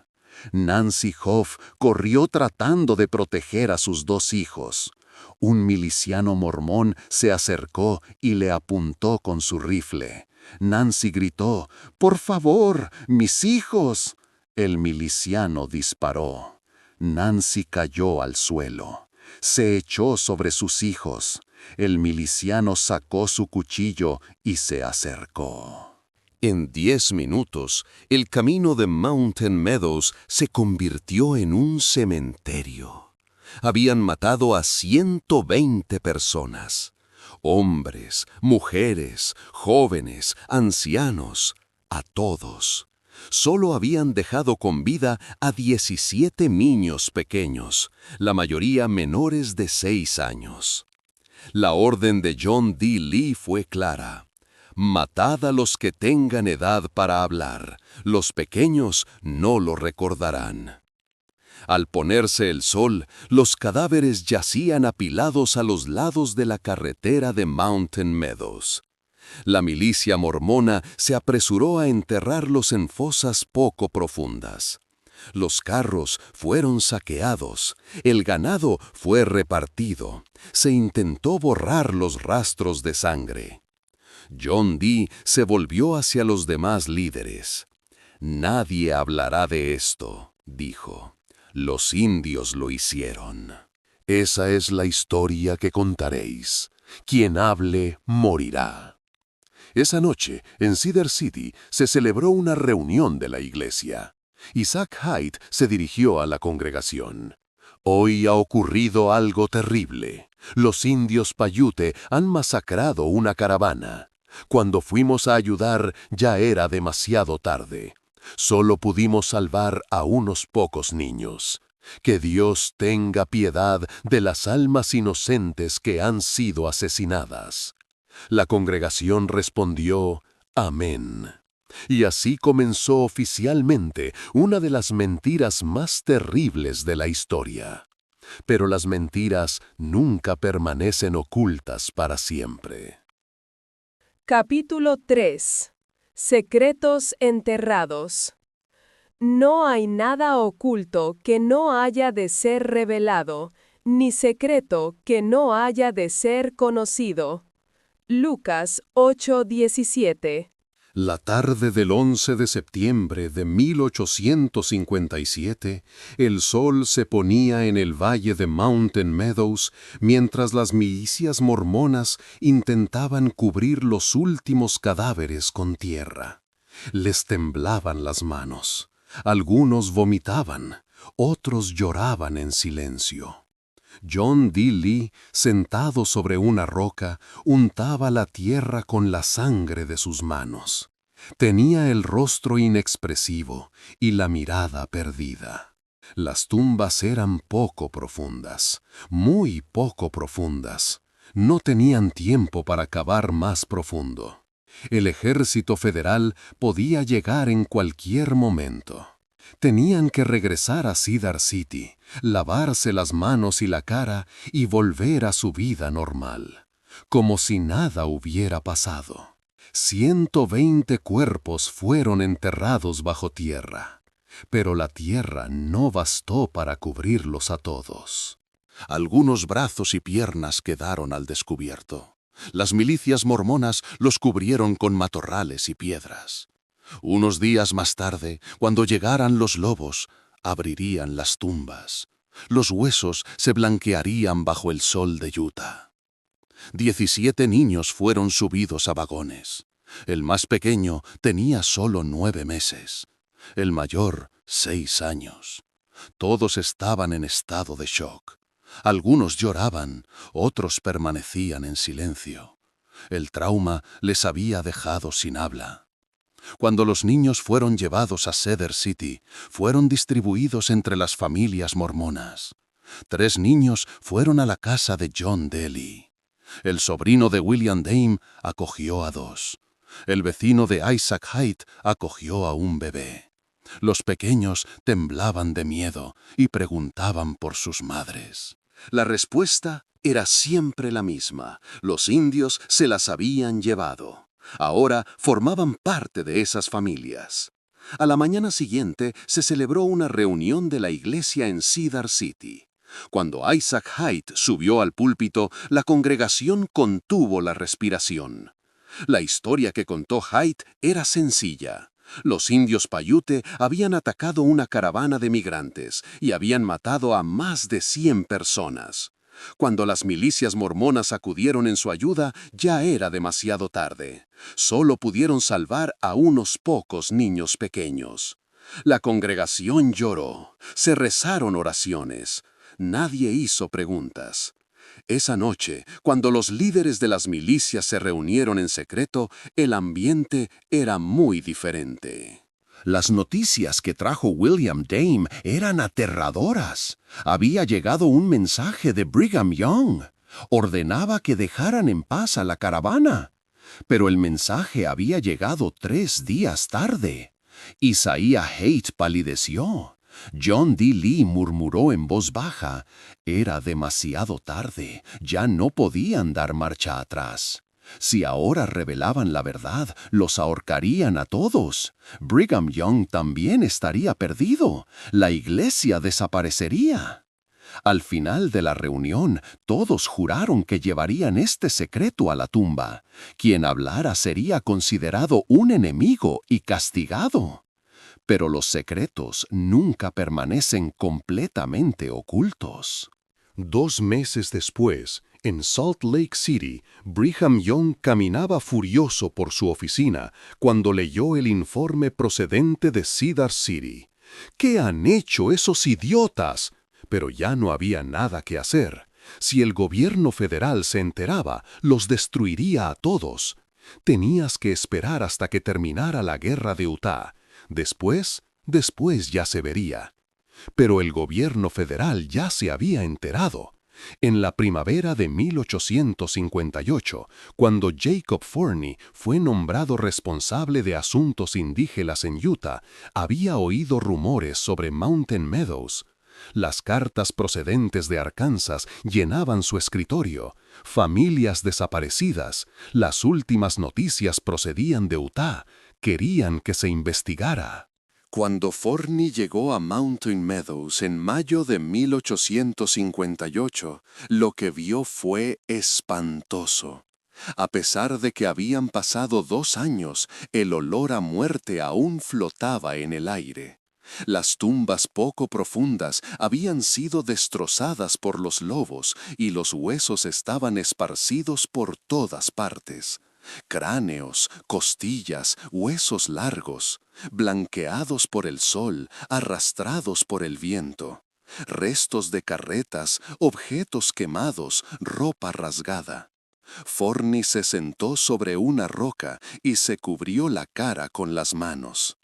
Nancy Hoff corrió tratando de proteger a sus 2 hijos. Un miliciano mormón se acercó y le apuntó con su rifle. Nancy gritó: «¡Por favor, mis hijos!». El miliciano disparó. Nancy cayó al suelo. Se echó sobre sus hijos. El miliciano sacó su cuchillo y se acercó. En 10 minutos, el camino de Mountain Meadows se convirtió en un cementerio. Habían matado a 120 personas. Hombres, mujeres, jóvenes, ancianos, a todos. Solo habían dejado con vida a 17 niños pequeños, la mayoría menores de 6 años. La orden de John D. Lee fue clara: matad a los que tengan edad para hablar, los pequeños no lo recordarán. Al ponerse el sol, los cadáveres yacían apilados a los lados de la carretera de Mountain Meadows. La milicia mormona se apresuró a enterrarlos en fosas poco profundas. Los carros fueron saqueados, el ganado fue repartido, se intentó borrar los rastros de sangre. John Dee se volvió hacia los demás líderes. «Nadie hablará de esto», dijo. «Los indios lo hicieron». Esa es la historia que contaréis. Quien hable, morirá. Esa noche, en Cedar City, se celebró una reunión de la iglesia. Isaac Haight se dirigió a la congregación. «Hoy ha ocurrido algo terrible. Los indios Paiute han masacrado una caravana. Cuando fuimos a ayudar, ya era demasiado tarde. Solo pudimos salvar a unos pocos niños. Que Dios tenga piedad de las almas inocentes que han sido asesinadas». La congregación respondió: «Amén». Y así comenzó oficialmente una de las mentiras más terribles de la historia. Pero las mentiras nunca permanecen ocultas para siempre. Capítulo 3. Secretos enterrados. No hay nada oculto que no haya de ser revelado, ni secreto que no haya de ser conocido. Lucas 8:17. La tarde del 11 de septiembre de 1857, el sol se ponía en el valle de Mountain Meadows mientras las milicias mormonas intentaban cubrir los últimos cadáveres con tierra. Les temblaban las manos. Algunos vomitaban, otros lloraban en silencio. John D. Lee, sentado sobre una roca, untaba la tierra con la sangre de sus manos. Tenía el rostro inexpresivo y la mirada perdida. Las tumbas eran poco profundas, muy poco profundas. No tenían tiempo para cavar más profundo. El ejército federal podía llegar en cualquier momento. Tenían que regresar a Cedar City, lavarse las manos y la cara y volver a su vida normal, como si nada hubiera pasado. 120 cuerpos fueron enterrados bajo tierra, pero la tierra no bastó para cubrirlos a todos. Algunos brazos y piernas quedaron al descubierto. Las milicias mormonas los cubrieron con matorrales y piedras. Unos días más tarde, cuando llegaran los lobos, abrirían las tumbas. Los huesos se blanquearían bajo el sol de Utah. 17 niños fueron subidos a vagones. El más pequeño tenía solo 9 meses. El mayor, 6 años. Todos estaban en estado de shock. Algunos lloraban, otros permanecían en silencio. El trauma les había dejado sin habla. Cuando los niños fueron llevados a Cedar City, fueron distribuidos entre las familias mormonas. 3 niños fueron a la casa de John D. Lee. El sobrino de William Dame acogió a 2. El vecino de Isaac Haight acogió a un bebé. Los pequeños temblaban de miedo y preguntaban por sus madres. La respuesta era siempre la misma. Los indios se las habían llevado. Ahora formaban parte de esas familias. A la mañana siguiente se celebró una reunión de la iglesia en Cedar City. Cuando Isaac Haight subió al púlpito, la congregación contuvo la respiración. La historia que contó Haight era sencilla. Los indios Paiute habían atacado una caravana de migrantes y habían matado a más de 100 personas. Cuando las milicias mormonas acudieron en su ayuda, ya era demasiado tarde. Solo pudieron salvar a unos pocos niños pequeños. La congregación lloró, se rezaron oraciones. Nadie hizo preguntas. Esa noche, cuando los líderes de las milicias se reunieron en secreto, el ambiente era muy diferente. Las noticias que trajo William Dame eran aterradoras. Había llegado un mensaje de Brigham Young. Ordenaba que dejaran en paz a la caravana. Pero el mensaje había llegado 3 días tarde. Isaiah Haight palideció. John D. Lee murmuró en voz baja. Era demasiado tarde. Ya no podían dar marcha atrás. Si ahora revelaban la verdad, los ahorcarían a todos. Brigham Young también estaría perdido. La iglesia desaparecería. Al final de la reunión, todos juraron que llevarían este secreto a la tumba. Quien hablara sería considerado un enemigo y castigado. Pero los secretos nunca permanecen completamente ocultos. 2 meses después, en Salt Lake City, Brigham Young caminaba furioso por su oficina cuando leyó el informe procedente de Cedar City. ¿Qué han hecho esos idiotas? Pero ya no había nada que hacer. Si el gobierno federal se enteraba, los destruiría a todos. Tenías que esperar hasta que terminara la guerra de Utah. Después ya se vería. Pero el gobierno federal ya se había enterado. En la primavera de 1858, cuando Jacob Forney fue nombrado responsable de asuntos indígenas en Utah, había oído rumores sobre Mountain Meadows. Las cartas procedentes de Arkansas llenaban su escritorio. Familias desaparecidas. Las últimas noticias procedían de Utah. Querían que se investigara. Cuando Forney llegó a Mountain Meadows en mayo de 1858, lo que vio fue espantoso. A pesar de que habían pasado 2 años, el olor a muerte aún flotaba en el aire. Las tumbas poco profundas habían sido destrozadas por los lobos y los huesos estaban esparcidos por todas partes. Cráneos, costillas, huesos largos, blanqueados por el sol, arrastrados por el viento. Restos de carretas, objetos quemados, ropa rasgada. Forney se sentó sobre una roca y se cubrió la cara con las manos.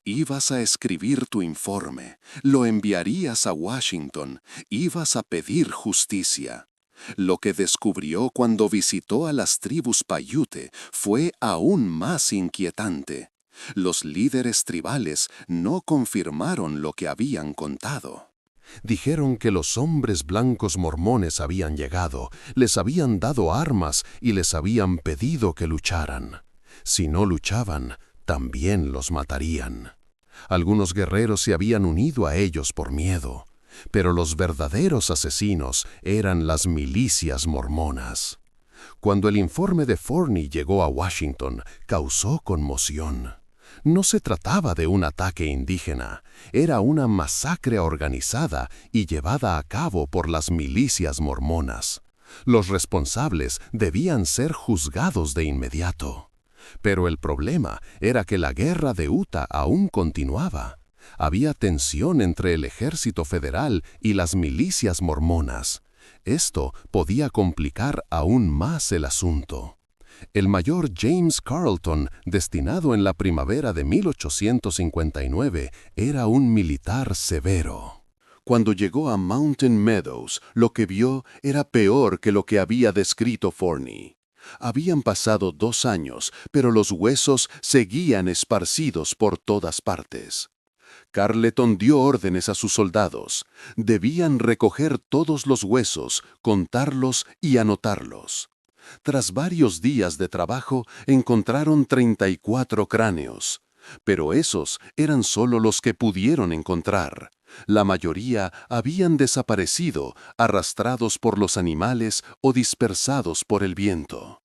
Ibas a escribir tu informe, lo enviarías a Washington, ibas a pedir justicia. Lo que descubrió cuando visitó a las tribus Paiute fue aún más inquietante. Los líderes tribales no confirmaron lo que habían contado. Dijeron que los hombres blancos mormones habían llegado, les habían dado armas y les habían pedido que lucharan. Si no luchaban, también los matarían. Algunos guerreros se habían unido a ellos por miedo. Pero los verdaderos asesinos eran las milicias mormonas. Cuando el informe de Forney llegó a Washington, causó conmoción. No se trataba de un ataque indígena, era una masacre organizada y llevada a cabo por las milicias mormonas. Los responsables debían ser juzgados de inmediato. Pero el problema era que la guerra de Utah aún continuaba. Había tensión entre el ejército federal y las milicias mormonas. Esto podía complicar aún más el asunto. El mayor James Carleton, destinado en la primavera de 1859, era un militar severo. Cuando llegó a Mountain Meadows, lo que vio era peor que lo que había descrito Forney. Habían pasado 2 años, pero los huesos seguían esparcidos por todas partes. Carleton dio órdenes a sus soldados. Debían recoger todos los huesos, contarlos y anotarlos. Tras varios días de trabajo, encontraron 34 cráneos. Pero esos eran solo los que pudieron encontrar. La mayoría habían desaparecido, arrastrados por los animales o dispersados por el viento.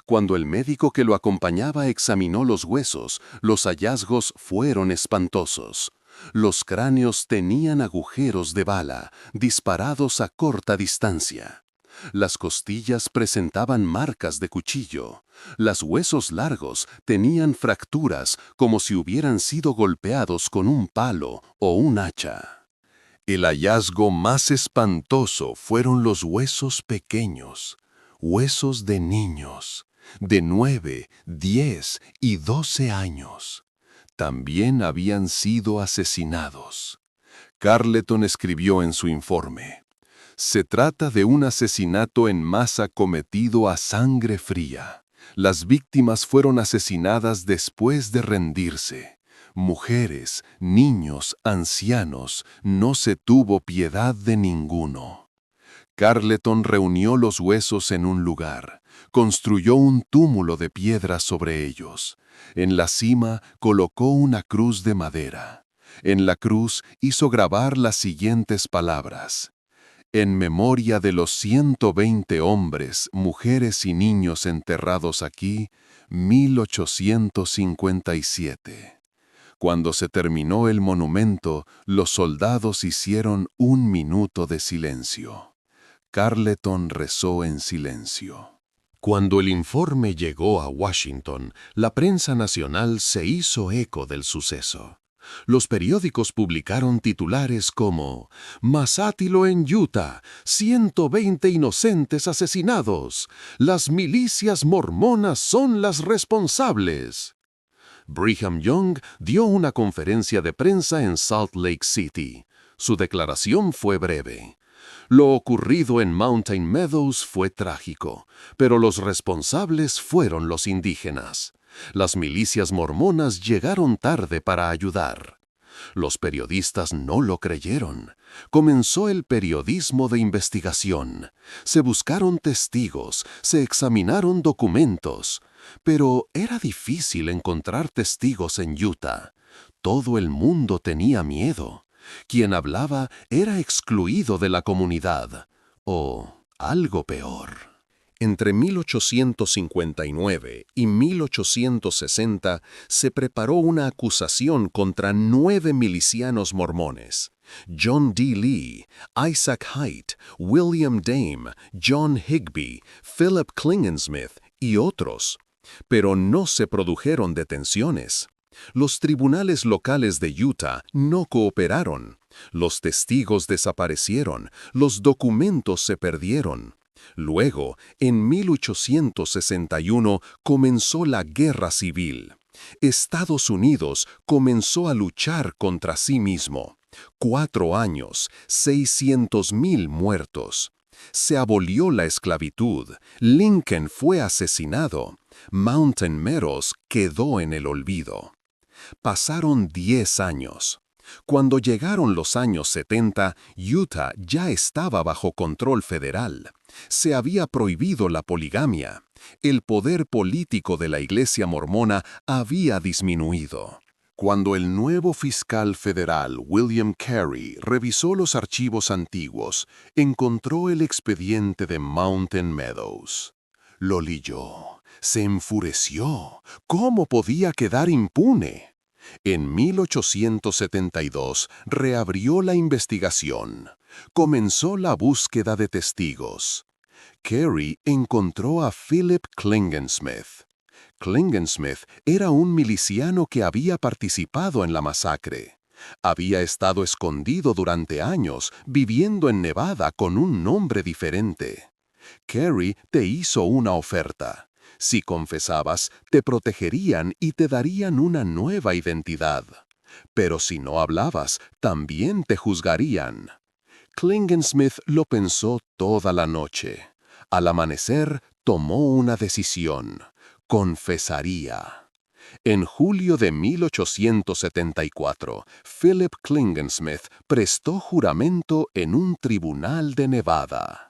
Cuando el médico que lo acompañaba examinó los huesos, los hallazgos fueron espantosos. Los cráneos tenían agujeros de bala, disparados a corta distancia. Las costillas presentaban marcas de cuchillo. Los huesos largos tenían fracturas como si hubieran sido golpeados con un palo o un hacha. El hallazgo más espantoso fueron los huesos pequeños, huesos de niños, de 9, 10 y 12 años. También habían sido asesinados. Carleton escribió en su informe: se trata de un asesinato en masa cometido a sangre fría. Las víctimas fueron asesinadas después de rendirse. Mujeres, niños, ancianos, no se tuvo piedad de ninguno. Carleton reunió los huesos en un lugar. Construyó un túmulo de piedra sobre ellos. En la cima colocó una cruz de madera. En la cruz hizo grabar las siguientes palabras: en memoria de los 120 hombres, mujeres y niños enterrados aquí, 1857. Cuando se terminó el monumento, los soldados hicieron 1 minuto de silencio. Carleton rezó en silencio. Cuando el informe llegó a Washington, la prensa nacional se hizo eco del suceso. Los periódicos publicaron titulares como «Masátilo en Utah, 120 inocentes asesinados. Las milicias mormonas son las responsables». Brigham Young dio una conferencia de prensa en Salt Lake City. Su declaración fue breve. Lo ocurrido en Mountain Meadows fue trágico, pero los responsables fueron los indígenas. Las milicias mormonas llegaron tarde para ayudar. Los periodistas no lo creyeron. Comenzó el periodismo de investigación. Se buscaron testigos, se examinaron documentos. Pero era difícil encontrar testigos en Utah. Todo el mundo tenía miedo. Quien hablaba era excluido de la comunidad. O algo peor. Entre 1859 y 1860 se preparó una acusación contra 9 milicianos mormones: John D. Lee, Isaac Haight, William Dame, John Higbee, Philip Klingensmith y otros. Pero no se produjeron detenciones. Los tribunales locales de Utah no cooperaron. Los testigos desaparecieron, los documentos se perdieron. Luego, en 1861, comenzó la Guerra Civil. Estados Unidos comenzó a luchar contra sí mismo. 4 años, 600,000 muertos. Se abolió la esclavitud. Lincoln fue asesinado. Mountain Meadows quedó en el olvido. Pasaron 10 años. Cuando llegaron los años 70, Utah ya estaba bajo control federal. Se había prohibido la poligamia. El poder político de la Iglesia mormona había disminuido. Cuando el nuevo fiscal federal, William Carey, revisó los archivos antiguos, encontró el expediente de Mountain Meadows. Lo leyó. Se enfureció. ¿Cómo podía quedar impune? En 1872 reabrió la investigación. Comenzó la búsqueda de testigos. Carey encontró a Philip Klingensmith. Klingensmith era un miliciano que había participado en la masacre. Había estado escondido durante años, viviendo en Nevada con un nombre diferente. Carey te hizo una oferta. Si confesabas, te protegerían y te darían una nueva identidad. Pero si no hablabas, también te juzgarían. Klingensmith lo pensó toda la noche. Al amanecer, tomó una decisión. Confesaría. En julio de 1874, Philip Klingensmith prestó juramento en un tribunal de Nevada.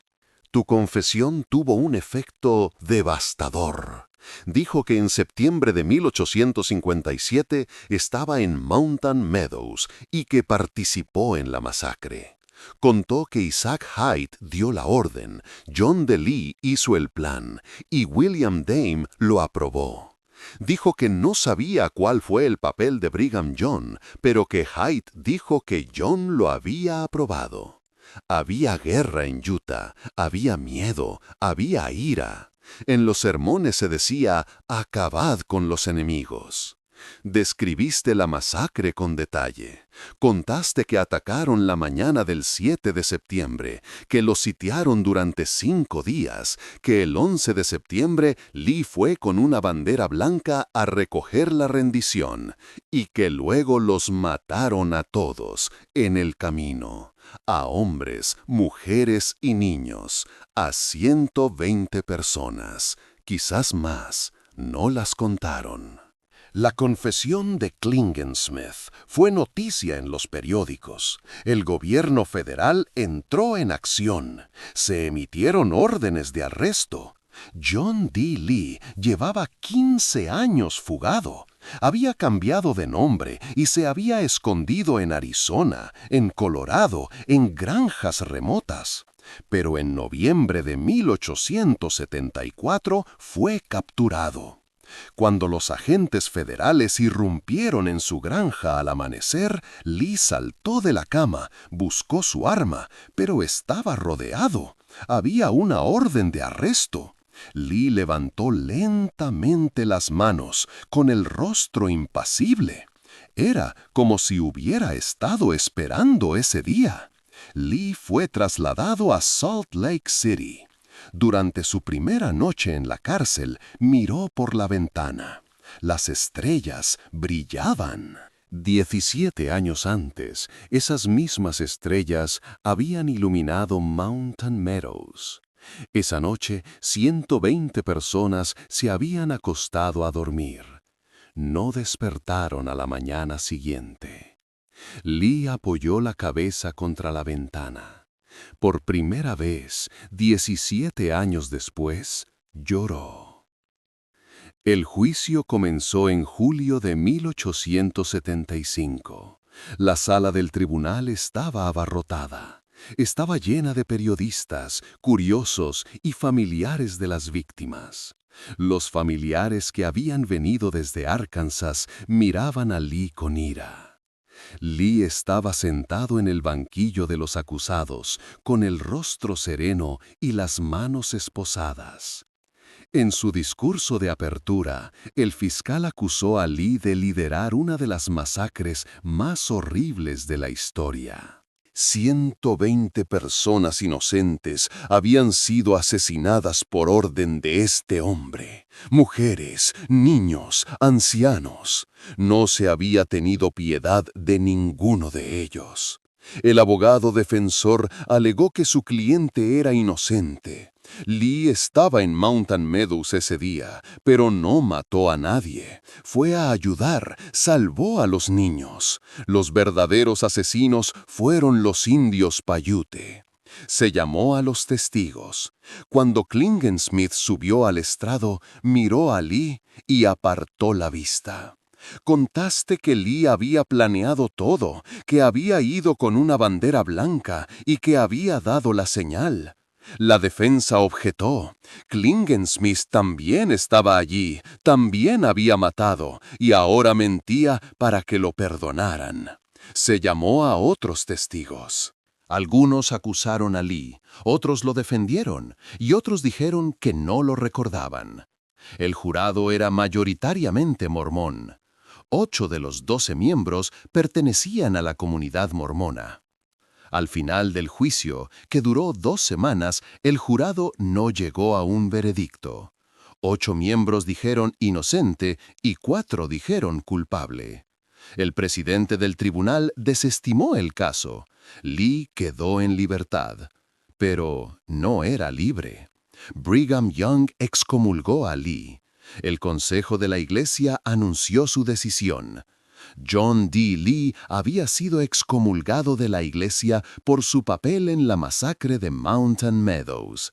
Tu confesión tuvo un efecto devastador. Dijo que en septiembre de 1857 estaba en Mountain Meadows y que participó en la masacre. Contó que Isaac Hyde dio la orden, John D. Lee hizo el plan y William Dame lo aprobó. Dijo que no sabía cuál fue el papel de Brigham Young, pero que Hyde dijo que John lo había aprobado. Había guerra en Utah, había miedo, había ira. En los sermones se decía, acabad con los enemigos. Describiste la masacre con detalle. Contaste que atacaron la mañana del 7 de septiembre, que los sitiaron durante 5 días, que el 11 de septiembre Lee fue con una bandera blanca a recoger la rendición, y que luego los mataron a todos en el camino, a hombres, mujeres y niños, a 120 personas, quizás más, no las contaron. La confesión de Klingensmith fue noticia en los periódicos. El gobierno federal entró en acción. Se emitieron órdenes de arresto. John D. Lee llevaba 15 años fugado. Había cambiado de nombre y se había escondido en Arizona, en Colorado, en granjas remotas. Pero en noviembre de 1874 fue capturado. Cuando los agentes federales irrumpieron en su granja al amanecer, Lee saltó de la cama, buscó su arma, pero estaba rodeado. Había una orden de arresto. Lee levantó lentamente las manos, con el rostro impasible. Era como si hubiera estado esperando ese día. Lee fue trasladado a Salt Lake City. Durante su primera noche en la cárcel, miró por la ventana. Las estrellas brillaban. 17 años antes, esas mismas estrellas habían iluminado Mountain Meadows. Esa noche, 120 personas se habían acostado a dormir. No despertaron a la mañana siguiente. Lee apoyó la cabeza contra la ventana. Por primera vez, 17 años después, lloró. El juicio comenzó en julio de 1875. La sala del tribunal estaba abarrotada. Estaba llena de periodistas, curiosos y familiares de las víctimas. Los familiares que habían venido desde Arkansas miraban a Lee con ira. Lee estaba sentado en el banquillo de los acusados, con el rostro sereno y las manos esposadas. En su discurso de apertura, el fiscal acusó a Lee de liderar una de las masacres más horribles de la historia. 120 personas inocentes habían sido asesinadas por orden de este hombre. Mujeres, niños, ancianos. No se había tenido piedad de ninguno de ellos. El abogado defensor alegó que su cliente era inocente. Lee estaba en Mountain Meadows ese día, pero no mató a nadie. Fue a ayudar, salvó a los niños. Los verdaderos asesinos fueron los indios Paiute. Se llamó a los testigos. Cuando Klingensmith subió al estrado, miró a Lee y apartó la vista. Contaste que Lee había planeado todo, que había ido con una bandera blanca y que había dado la señal. La defensa objetó. Klingensmith también estaba allí, también había matado, y ahora mentía para que lo perdonaran. Se llamó a otros testigos. Algunos acusaron a Lee, otros lo defendieron, y otros dijeron que no lo recordaban. El jurado era mayoritariamente mormón. 8 de los 12 miembros pertenecían a la comunidad mormona. Al final del juicio, que duró 2 semanas, el jurado no llegó a un veredicto. 8 miembros dijeron inocente y 4 dijeron culpable. El presidente del tribunal desestimó el caso. Lee quedó en libertad, pero no era libre. Brigham Young excomulgó a Lee. El Consejo de la Iglesia anunció su decisión. John D. Lee había sido excomulgado de la Iglesia por su papel en la masacre de Mountain Meadows.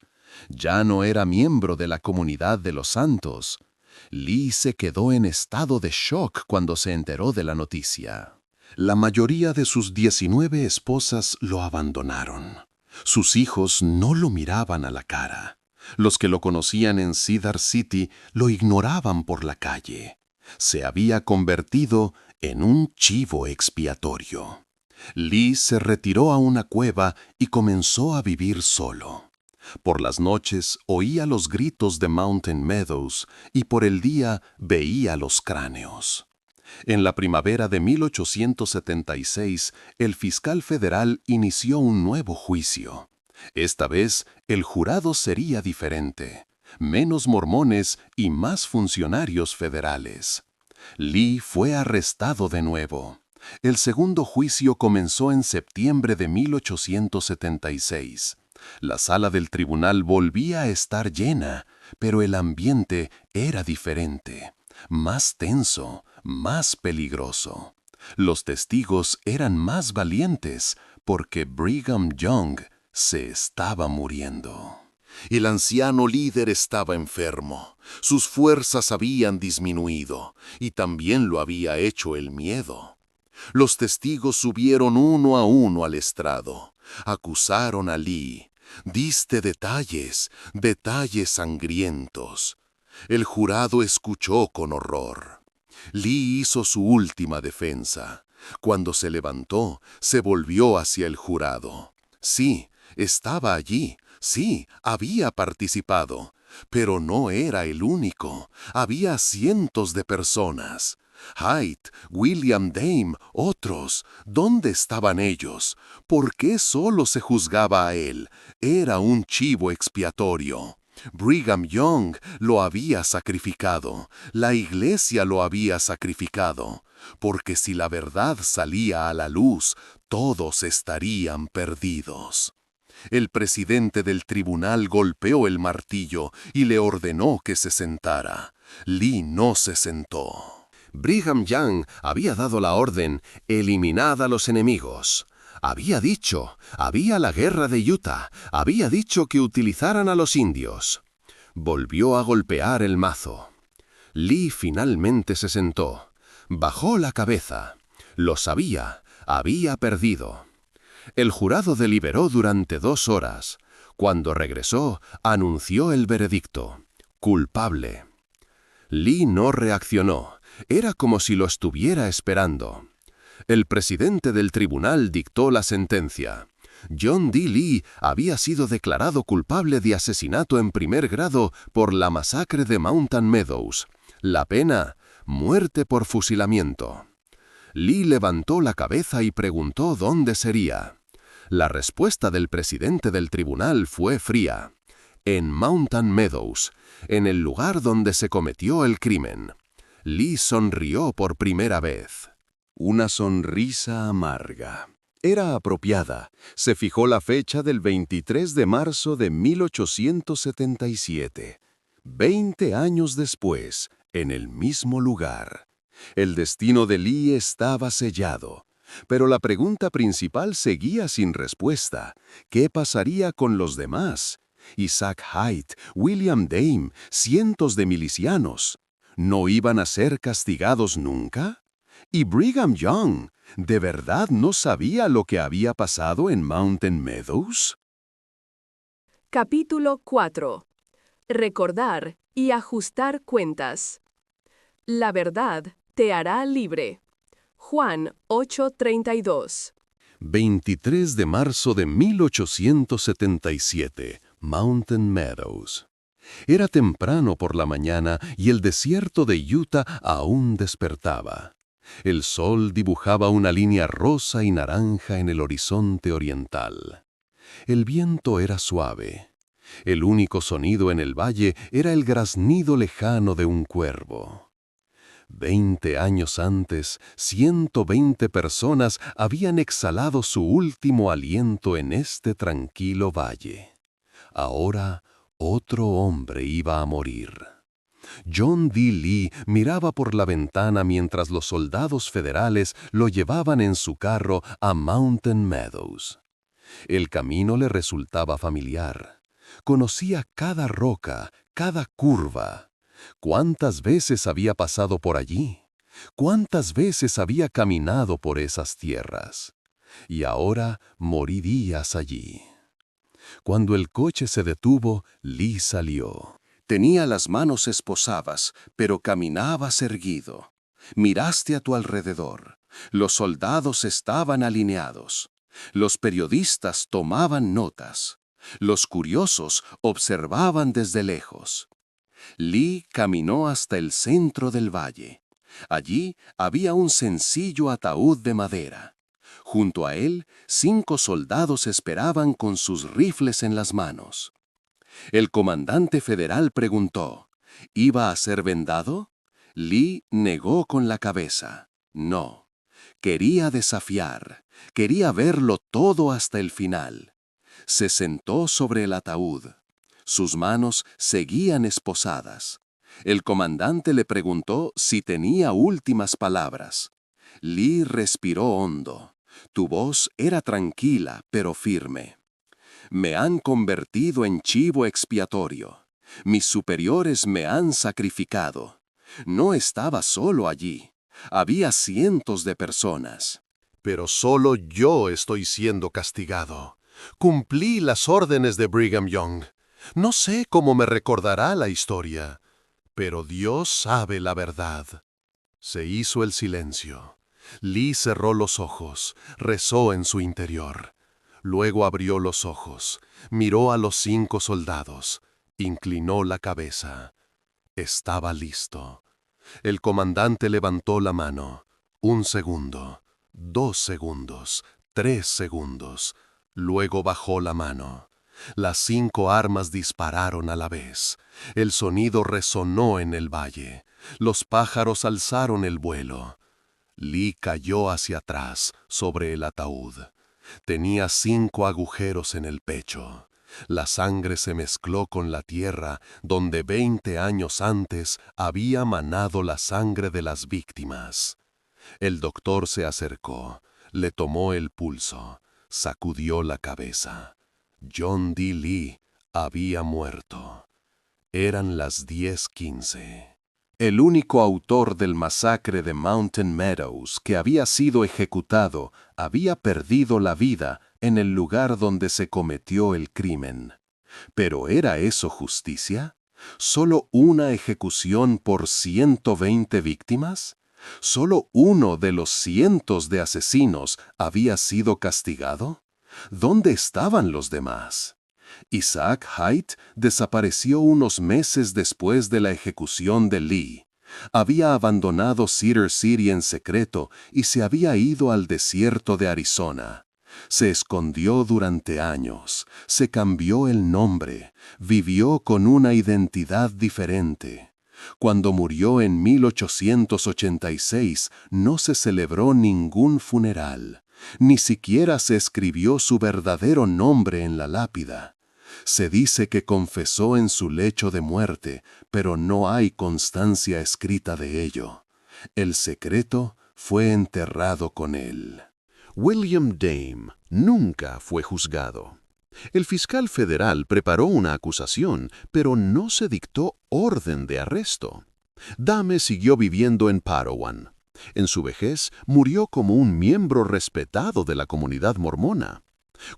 Ya no era miembro de la comunidad de los santos. Lee se quedó en estado de shock cuando se enteró de la noticia. La mayoría de sus 19 esposas lo abandonaron. Sus hijos no lo miraban a la cara. Los que lo conocían en Cedar City lo ignoraban por la calle. Se había convertido en un chivo expiatorio. Lee se retiró a una cueva y comenzó a vivir solo. Por las noches oía los gritos de Mountain Meadows y por el día veía los cráneos. En la primavera de 1876, el fiscal federal inició un nuevo juicio. Esta vez, el jurado sería diferente, menos mormones y más funcionarios federales. Lee fue arrestado de nuevo. El segundo juicio comenzó en septiembre de 1876. La sala del tribunal volvía a estar llena, pero el ambiente era diferente, más tenso, más peligroso. Los testigos eran más valientes porque Brigham Young se estaba muriendo. El anciano líder estaba enfermo. Sus fuerzas habían disminuido y también lo había hecho el miedo. Los testigos subieron uno a uno al estrado. Acusaron a Lee. Diste detalles sangrientos. El jurado escuchó con horror. Lee hizo su última defensa. Cuando se levantó, se volvió hacia el jurado. Sí, estaba allí. Sí, había participado. Pero no era el único. Había cientos de personas. Haight, William Dame, otros. ¿Dónde estaban ellos? ¿Por qué solo se juzgaba a él? Era un chivo expiatorio. Brigham Young lo había sacrificado. La Iglesia lo había sacrificado. Porque si la verdad salía a la luz, todos estarían perdidos. El presidente del tribunal golpeó el martillo y le ordenó que se sentara. Lee no se sentó. Brigham Young había dado la orden: eliminad a los enemigos. Había dicho, había la guerra de Utah, había dicho que utilizaran a los indios. Volvió a golpear el mazo. Lee finalmente se sentó. Bajó la cabeza. Lo sabía, había perdido. El jurado deliberó durante 2 horas. Cuando regresó, anunció el veredicto: culpable. Lee no reaccionó. Era como si lo estuviera esperando. El presidente del tribunal dictó la sentencia. John D. Lee había sido declarado culpable de asesinato en primer grado por la masacre de Mountain Meadows. La pena: muerte por fusilamiento. Lee levantó la cabeza y preguntó dónde sería. La respuesta del presidente del tribunal fue fría: en Mountain Meadows, en el lugar donde se cometió el crimen. Lee sonrió por primera vez. Una sonrisa amarga. Era apropiada. Se fijó la fecha del 23 de marzo de 1877. 20 años después, en el mismo lugar. El destino de Lee estaba sellado. Pero la pregunta principal seguía sin respuesta. ¿Qué pasaría con los demás? Isaac Haight, William Dame, cientos de milicianos. ¿No iban a ser castigados nunca? ¿Y Brigham Young de verdad no sabía lo que había pasado en Mountain Meadows? Capítulo 4. Recordar y ajustar cuentas. La verdad te hará libre. Juan 8:32. 23 de marzo de 1877, Mountain Meadows. Era temprano por la mañana y el desierto de Utah aún despertaba. El sol dibujaba una línea rosa y naranja en el horizonte oriental. El viento era suave. El único sonido en el valle era el graznido lejano de un cuervo. 20 años antes, 120 personas habían exhalado su último aliento en este tranquilo valle. Ahora, otro hombre iba a morir. John D. Lee miraba por la ventana mientras los soldados federales lo llevaban en su carro a Mountain Meadows. El camino le resultaba familiar. Conocía cada roca, cada curva. ¿Cuántas veces había pasado por allí? ¿Cuántas veces había caminado por esas tierras? Y ahora morirías allí. Cuando el coche se detuvo, Lee salió. Tenía las manos esposadas, pero caminabas erguido. Miraste a tu alrededor. Los soldados estaban alineados. Los periodistas tomaban notas. Los curiosos observaban desde lejos. Lee caminó hasta el centro del valle. Allí había un sencillo ataúd de madera. Junto a él, 5 soldados esperaban con sus rifles en las manos. El comandante federal preguntó, ¿iba a ser vendado? Lee negó con la cabeza. No. Quería desafiar. Quería verlo todo hasta el final. Se sentó sobre el ataúd. Sus manos seguían esposadas. El comandante le preguntó si tenía últimas palabras. Lee respiró hondo. Tu voz era tranquila, pero firme. Me han convertido en chivo expiatorio. Mis superiores me han sacrificado. No estaba solo allí. Había cientos de personas. Pero solo yo estoy siendo castigado. Cumplí las órdenes de Brigham Young. No sé cómo me recordará la historia, pero Dios sabe la verdad. Se hizo el silencio. Lee cerró los ojos, rezó en su interior. Luego abrió los ojos, miró a los 5 soldados, inclinó la cabeza. Estaba listo. El comandante levantó la mano. 1 segundo, 2 segundos, 3 segundos. Luego bajó la mano. Las 5 armas dispararon a la vez. El sonido resonó en el valle. Los pájaros alzaron el vuelo. Lee cayó hacia atrás, sobre el ataúd. Tenía 5 agujeros en el pecho. La sangre se mezcló con la tierra, donde 20 años antes había manado la sangre de las víctimas. El doctor se acercó, le tomó el pulso, sacudió la cabeza. John D. Lee había muerto. Eran las 10:15. El único autor del masacre de Mountain Meadows que había sido ejecutado había perdido la vida en el lugar donde se cometió el crimen. ¿Pero era eso justicia? ¿Solo una ejecución por 120 víctimas? ¿Solo uno de los cientos de asesinos había sido castigado? ¿Dónde estaban los demás? Isaac Haight desapareció unos meses después de la ejecución de Lee. Había abandonado Cedar City en secreto y se había ido al desierto de Arizona. Se escondió durante años, se cambió el nombre, vivió con una identidad diferente. Cuando murió en 1886, no se celebró ningún funeral. Ni siquiera se escribió su verdadero nombre en la lápida. Se dice que confesó en su lecho de muerte, pero no hay constancia escrita de ello. El secreto fue enterrado con él. William Dame nunca fue juzgado. El fiscal federal preparó una acusación, pero no se dictó orden de arresto. Dame siguió viviendo en Parowan. En su vejez murió como un miembro respetado de la comunidad mormona.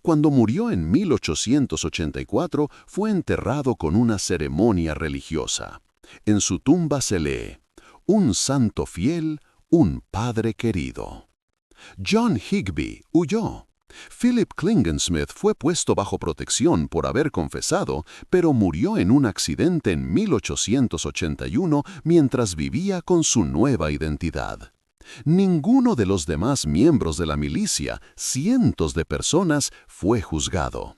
Cuando murió en 1884, fue enterrado con una ceremonia religiosa. En su tumba se lee, un santo fiel, un padre querido. John Higbee huyó. Philip Klingensmith fue puesto bajo protección por haber confesado, pero murió en un accidente en 1881 mientras vivía con su nueva identidad. Ninguno de los demás miembros de la milicia, cientos de personas, fue juzgado.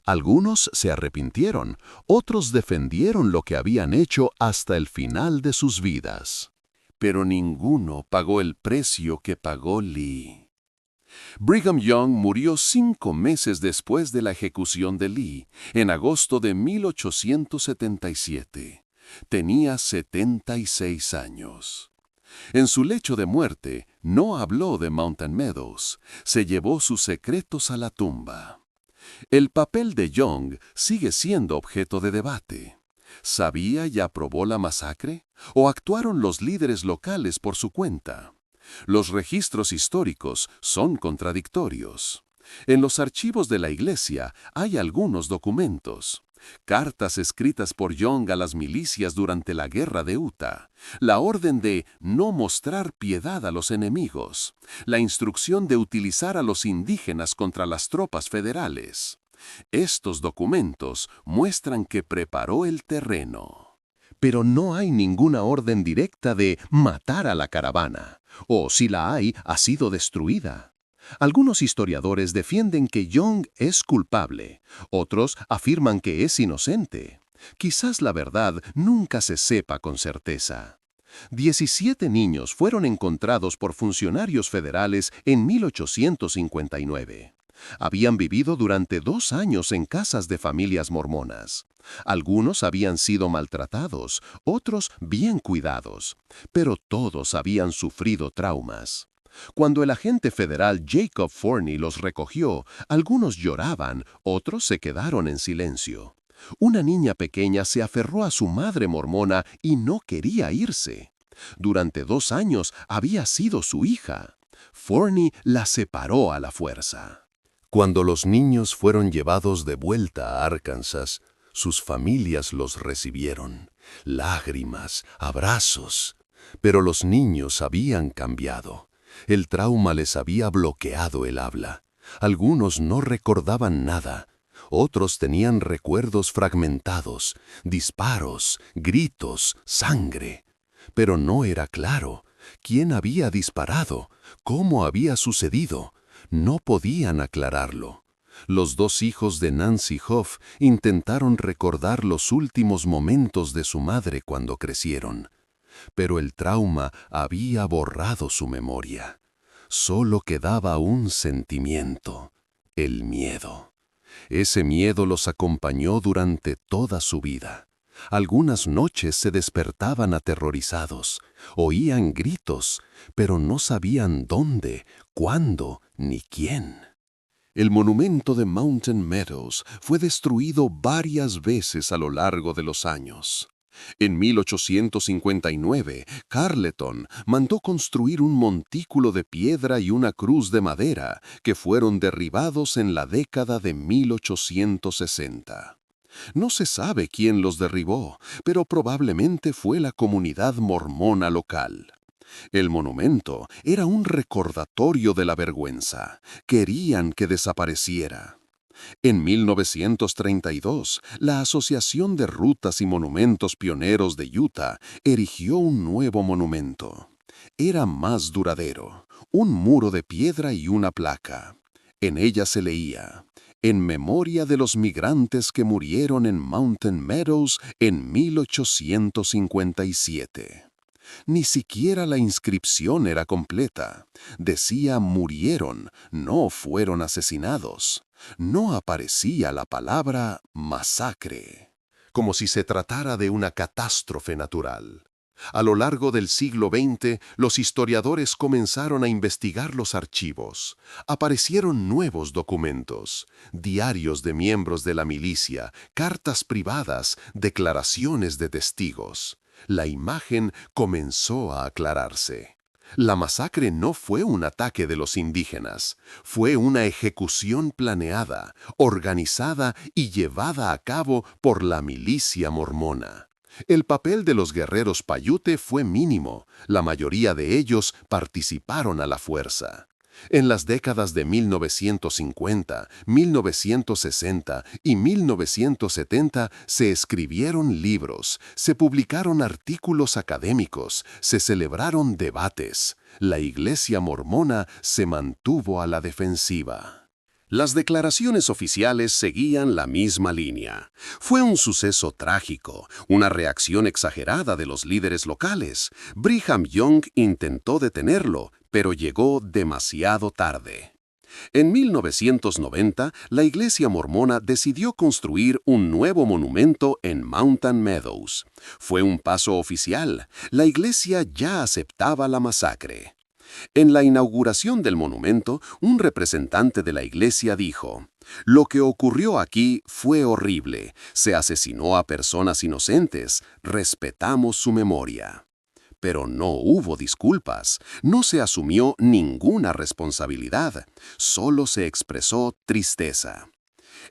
Algunos se arrepintieron, otros defendieron lo que habían hecho hasta el final de sus vidas. Pero ninguno pagó el precio que pagó Lee. Brigham Young murió 5 meses después de la ejecución de Lee, en agosto de 1877. Tenía 76 años. En su lecho de muerte no habló de Mountain Meadows, se llevó sus secretos a la tumba. El papel de Young sigue siendo objeto de debate. ¿Sabía y aprobó la masacre? ¿O actuaron los líderes locales por su cuenta? Los registros históricos son contradictorios. En los archivos de la iglesia hay algunos documentos. Cartas escritas por Young a las milicias durante la guerra de Utah, la orden de no mostrar piedad a los enemigos, la instrucción de utilizar a los indígenas contra las tropas federales. Estos documentos muestran que preparó el terreno. Pero no hay ninguna orden directa de matar a la caravana, o si la hay, ha sido destruida. Algunos historiadores defienden que Young es culpable, otros afirman que es inocente. Quizás la verdad nunca se sepa con certeza. 17 niños fueron encontrados por funcionarios federales en 1859. Habían vivido durante 2 años en casas de familias mormonas. Algunos habían sido maltratados, otros bien cuidados, pero todos habían sufrido traumas. Cuando el agente federal Jacob Forney los recogió, algunos lloraban, otros se quedaron en silencio. Una niña pequeña se aferró a su madre mormona y no quería irse. Durante 2 años había sido su hija. Forney la separó a la fuerza. Cuando los niños fueron llevados de vuelta a Arkansas, sus familias los recibieron. Lágrimas, abrazos. Pero los niños habían cambiado. El trauma les había bloqueado el habla. Algunos no recordaban nada. Otros tenían recuerdos fragmentados, disparos, gritos, sangre. Pero no era claro. ¿Quién había disparado? ¿Cómo había sucedido? No podían aclararlo. Los 2 hijos de Nancy Hoff intentaron recordar los últimos momentos de su madre cuando crecieron. Pero el trauma había borrado su memoria. Solo quedaba un sentimiento, el miedo. Ese miedo los acompañó durante toda su vida. Algunas noches se despertaban aterrorizados, oían gritos, pero no sabían dónde, cuándo ni quién. El monumento de Mountain Meadows fue destruido varias veces a lo largo de los años. En 1859, Carleton mandó construir un montículo de piedra y una cruz de madera que fueron derribados en la década de 1860. No se sabe quién los derribó, pero probablemente fue la comunidad mormona local. El monumento era un recordatorio de la vergüenza. Querían que desapareciera. En 1932, la Asociación de Rutas y Monumentos Pioneros de Utah erigió un nuevo monumento. Era más duradero, un muro de piedra y una placa. En ella se leía: en memoria de los migrantes que murieron en Mountain Meadows en 1857. Ni siquiera la inscripción era completa. Decía murieron, no fueron asesinados. No aparecía la palabra masacre. Como si se tratara de una catástrofe natural. A lo largo del siglo XX, los historiadores comenzaron a investigar los archivos. Aparecieron nuevos documentos, diarios de miembros de la milicia, cartas privadas, declaraciones de testigos. La imagen comenzó a aclararse. La masacre no fue un ataque de los indígenas, fue una ejecución planeada, organizada y llevada a cabo por la milicia mormona. El papel de los guerreros Paiute fue mínimo, la mayoría de ellos participaron a la fuerza. En las décadas de 1950, 1960 y 1970 se escribieron libros, se publicaron artículos académicos, se celebraron debates. La Iglesia mormona se mantuvo a la defensiva. Las declaraciones oficiales seguían la misma línea. Fue un suceso trágico, una reacción exagerada de los líderes locales. Brigham Young intentó detenerlo, pero llegó demasiado tarde. En 1990, la Iglesia Mormona decidió construir un nuevo monumento en Mountain Meadows. Fue un paso oficial. La Iglesia ya aceptaba la masacre. En la inauguración del monumento, un representante de la Iglesia dijo: «Lo que ocurrió aquí fue horrible. Se asesinó a personas inocentes. Respetamos su memoria». Pero no hubo disculpas, no se asumió ninguna responsabilidad, solo se expresó tristeza.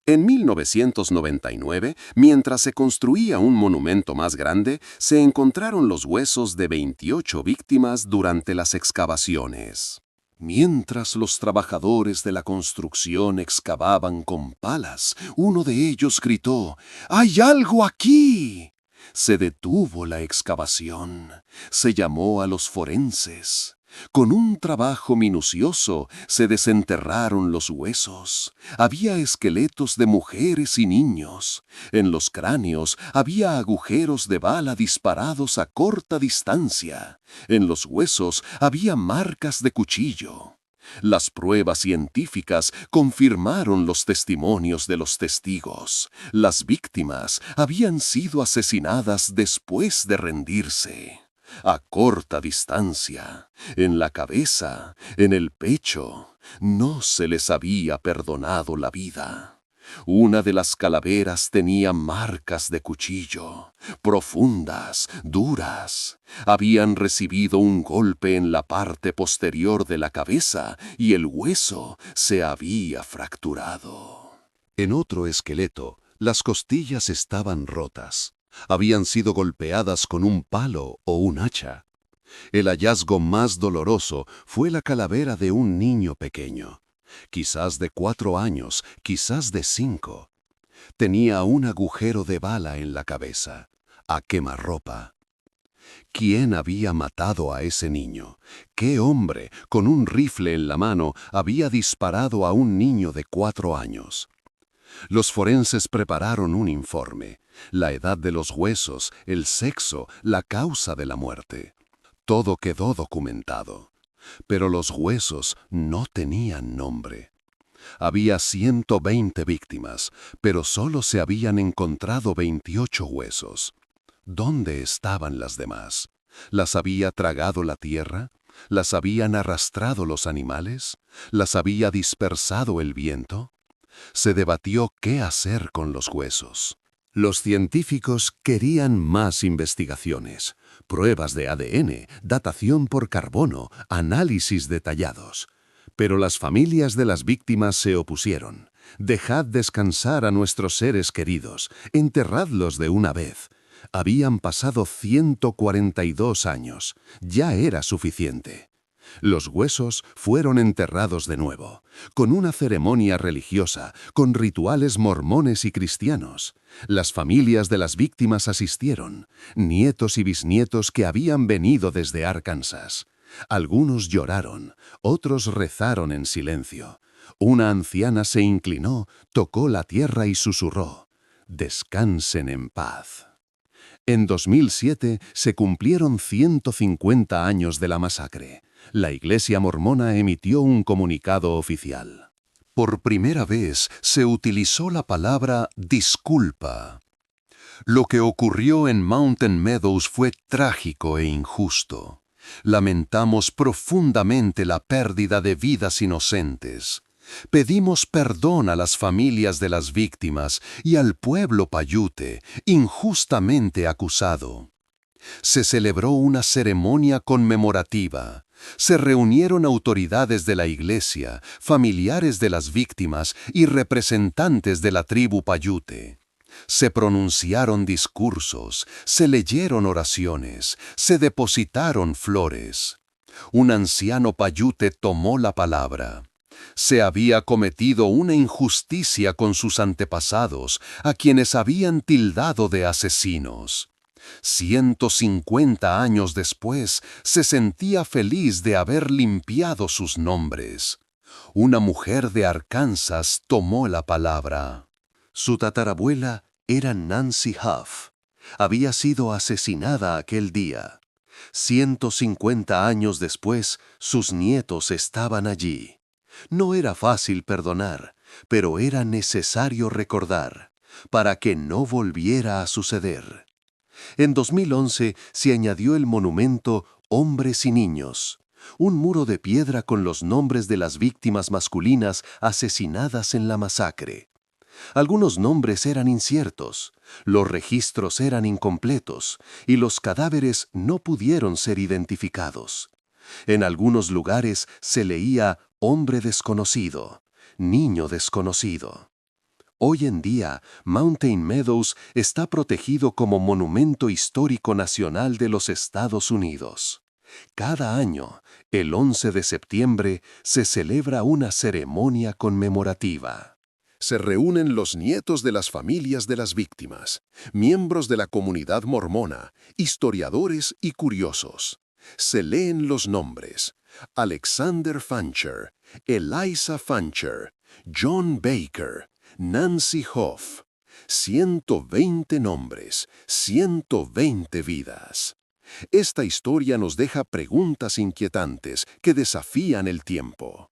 En 1999, mientras se construía un monumento más grande, se encontraron los huesos de 28 víctimas durante las excavaciones. Mientras los trabajadores de la construcción excavaban con palas, uno de ellos gritó: «¡Hay algo aquí!». Se detuvo la excavación. Se llamó a los forenses. Con un trabajo minucioso se desenterraron los huesos. Había esqueletos de mujeres y niños. En los cráneos había agujeros de bala disparados a corta distancia. En los huesos había marcas de cuchillo. Las pruebas científicas confirmaron los testimonios de los testigos. Las víctimas habían sido asesinadas después de rendirse. A corta distancia, en la cabeza, en el pecho, no se les había perdonado la vida. Una de las calaveras tenía marcas de cuchillo, profundas, duras. Habían recibido un golpe en la parte posterior de la cabeza y el hueso se había fracturado. En otro esqueleto, las costillas estaban rotas. Habían sido golpeadas con un palo o un hacha. El hallazgo más doloroso fue la calavera de un niño pequeño. Quizás de 4 años, quizás de 5. Tenía un agujero de bala en la cabeza, a quemarropa. ¿Quién había matado a ese niño? ¿Qué hombre, con un rifle en la mano, había disparado a un niño de 4 años? Los forenses prepararon un informe: la edad de los huesos, el sexo, la causa de la muerte. Todo quedó documentado. Pero los huesos no tenían nombre. Había 120 víctimas, pero solo se habían encontrado 28 huesos. ¿Dónde estaban las demás? ¿Las había tragado la tierra? ¿Las habían arrastrado los animales? ¿Las había dispersado el viento? Se debatió qué hacer con los huesos. Los científicos querían más investigaciones, pruebas de ADN, datación por carbono, análisis detallados. Pero las familias de las víctimas se opusieron. Dejad descansar a nuestros seres queridos, enterradlos de una vez. Habían pasado 142 años, ya era suficiente. Los huesos fueron enterrados de nuevo, con una ceremonia religiosa, con rituales mormones y cristianos. Las familias de las víctimas asistieron, nietos y bisnietos que habían venido desde Arkansas. Algunos lloraron, otros rezaron en silencio. Una anciana se inclinó, tocó la tierra y susurró: «Descansen en paz». En 2007 se cumplieron 150 años de la masacre. La Iglesia Mormona emitió un comunicado oficial. Por primera vez se utilizó la palabra disculpa. Lo que ocurrió en Mountain Meadows fue trágico e injusto. Lamentamos profundamente la pérdida de vidas inocentes. Pedimos perdón a las familias de las víctimas y al pueblo paiute, injustamente acusado. Se celebró una ceremonia conmemorativa. Se reunieron autoridades de la Iglesia, familiares de las víctimas y representantes de la tribu paiute. Se pronunciaron discursos, se leyeron oraciones, se depositaron flores. Un anciano paiute tomó la palabra. Se había cometido una injusticia con sus antepasados, a quienes habían tildado de asesinos. 150 años después, se sentía feliz de haber limpiado sus nombres. Una mujer de Arkansas tomó la palabra. Su tatarabuela era Nancy Huff. Había sido asesinada aquel día. 150 años después, sus nietos estaban allí. No era fácil perdonar, pero era necesario recordar, para que no volviera a suceder. En 2011 se añadió el monumento Hombres y Niños, un muro de piedra con los nombres de las víctimas masculinas asesinadas en la masacre. Algunos nombres eran inciertos, los registros eran incompletos y los cadáveres no pudieron ser identificados. En algunos lugares se leía hombre desconocido, niño desconocido. Hoy en día, Mountain Meadows está protegido como Monumento Histórico Nacional de los Estados Unidos. Cada año, el 11 de septiembre, se celebra una ceremonia conmemorativa. Se reúnen los nietos de las familias de las víctimas, miembros de la comunidad mormona, historiadores y curiosos. Se leen los nombres: Alexander Fancher, Eliza Fancher, John Baker, Nancy Hoff. 120 nombres, 120 vidas. Esta historia nos deja preguntas inquietantes que desafían el tiempo.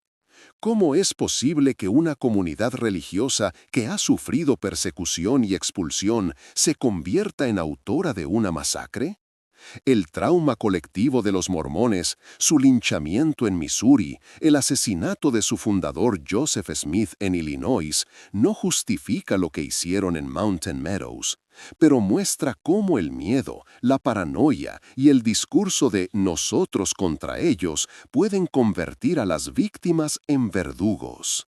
¿Cómo es posible que una comunidad religiosa que ha sufrido persecución y expulsión se convierta en autora de una masacre? El trauma colectivo de los mormones, su linchamiento en Missouri, el asesinato de su fundador Joseph Smith en Illinois, no justifica lo que hicieron en Mountain Meadows, pero muestra cómo el miedo, la paranoia y el discurso de nosotros contra ellos pueden convertir a las víctimas en verdugos.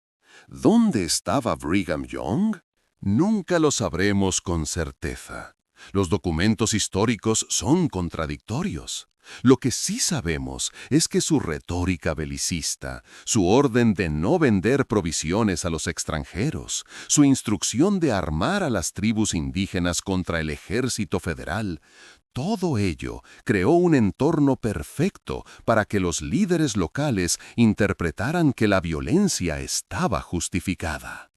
¿Dónde estaba Brigham Young? Nunca lo sabremos con certeza. Los documentos históricos son contradictorios. Lo que sí sabemos es que su retórica belicista, su orden de no vender provisiones a los extranjeros, su instrucción de armar a las tribus indígenas contra el ejército federal, todo ello creó un entorno perfecto para que los líderes locales interpretaran que la violencia estaba justificada.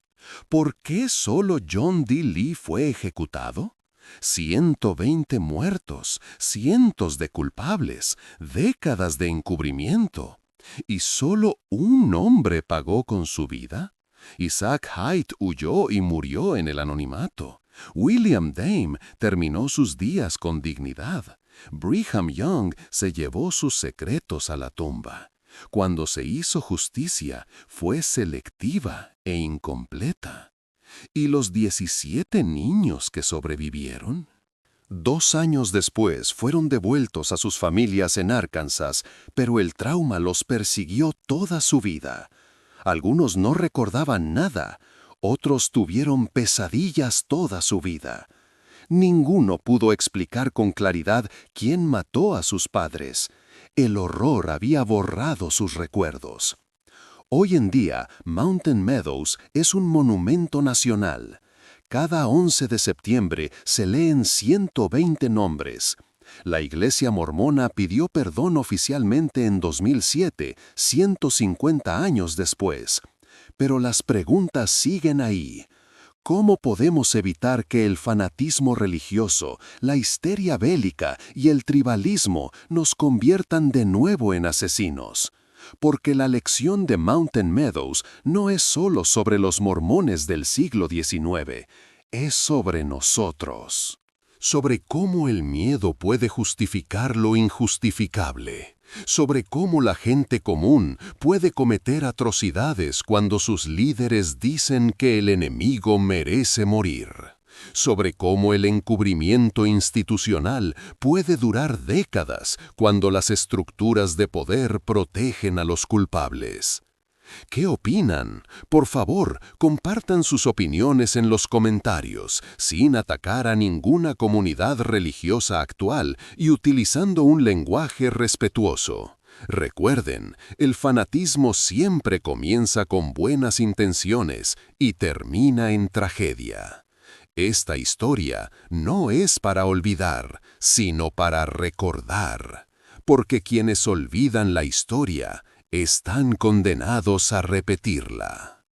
¿Por qué solo John D. Lee fue ejecutado? 120 muertos, cientos de culpables, décadas de encubrimiento. ¿Y solo un hombre pagó con su vida? Isaac Haight huyó y murió en el anonimato. William Dame terminó sus días con dignidad. Brigham Young se llevó sus secretos a la tumba. Cuando se hizo justicia, fue selectiva e incompleta. ¿Y los 17 niños que sobrevivieron? 2 años después fueron devueltos a sus familias en Arkansas, pero el trauma los persiguió toda su vida. Algunos no recordaban nada, otros tuvieron pesadillas toda su vida. Ninguno pudo explicar con claridad quién mató a sus padres. El horror había borrado sus recuerdos. Hoy en día, Mountain Meadows es un monumento nacional. Cada 11 de septiembre se leen 120 nombres. La Iglesia Mormona pidió perdón oficialmente en 2007, 150 años después. Pero las preguntas siguen ahí. ¿Cómo podemos evitar que el fanatismo religioso, la histeria bélica y el tribalismo nos conviertan de nuevo en asesinos? Porque la lección de Mountain Meadows no es solo sobre los mormones del siglo XIX, es sobre nosotros. Sobre cómo el miedo puede justificar lo injustificable. Sobre cómo la gente común puede cometer atrocidades cuando sus líderes dicen que el enemigo merece morir. Sobre cómo el encubrimiento institucional puede durar décadas cuando las estructuras de poder protegen a los culpables. ¿Qué opinan? Por favor, compartan sus opiniones en los comentarios, sin atacar a ninguna comunidad religiosa actual y utilizando un lenguaje respetuoso. Recuerden, el fanatismo siempre comienza con buenas intenciones y termina en tragedia. Esta historia no es para olvidar, sino para recordar, porque quienes olvidan la historia están condenados a repetirla.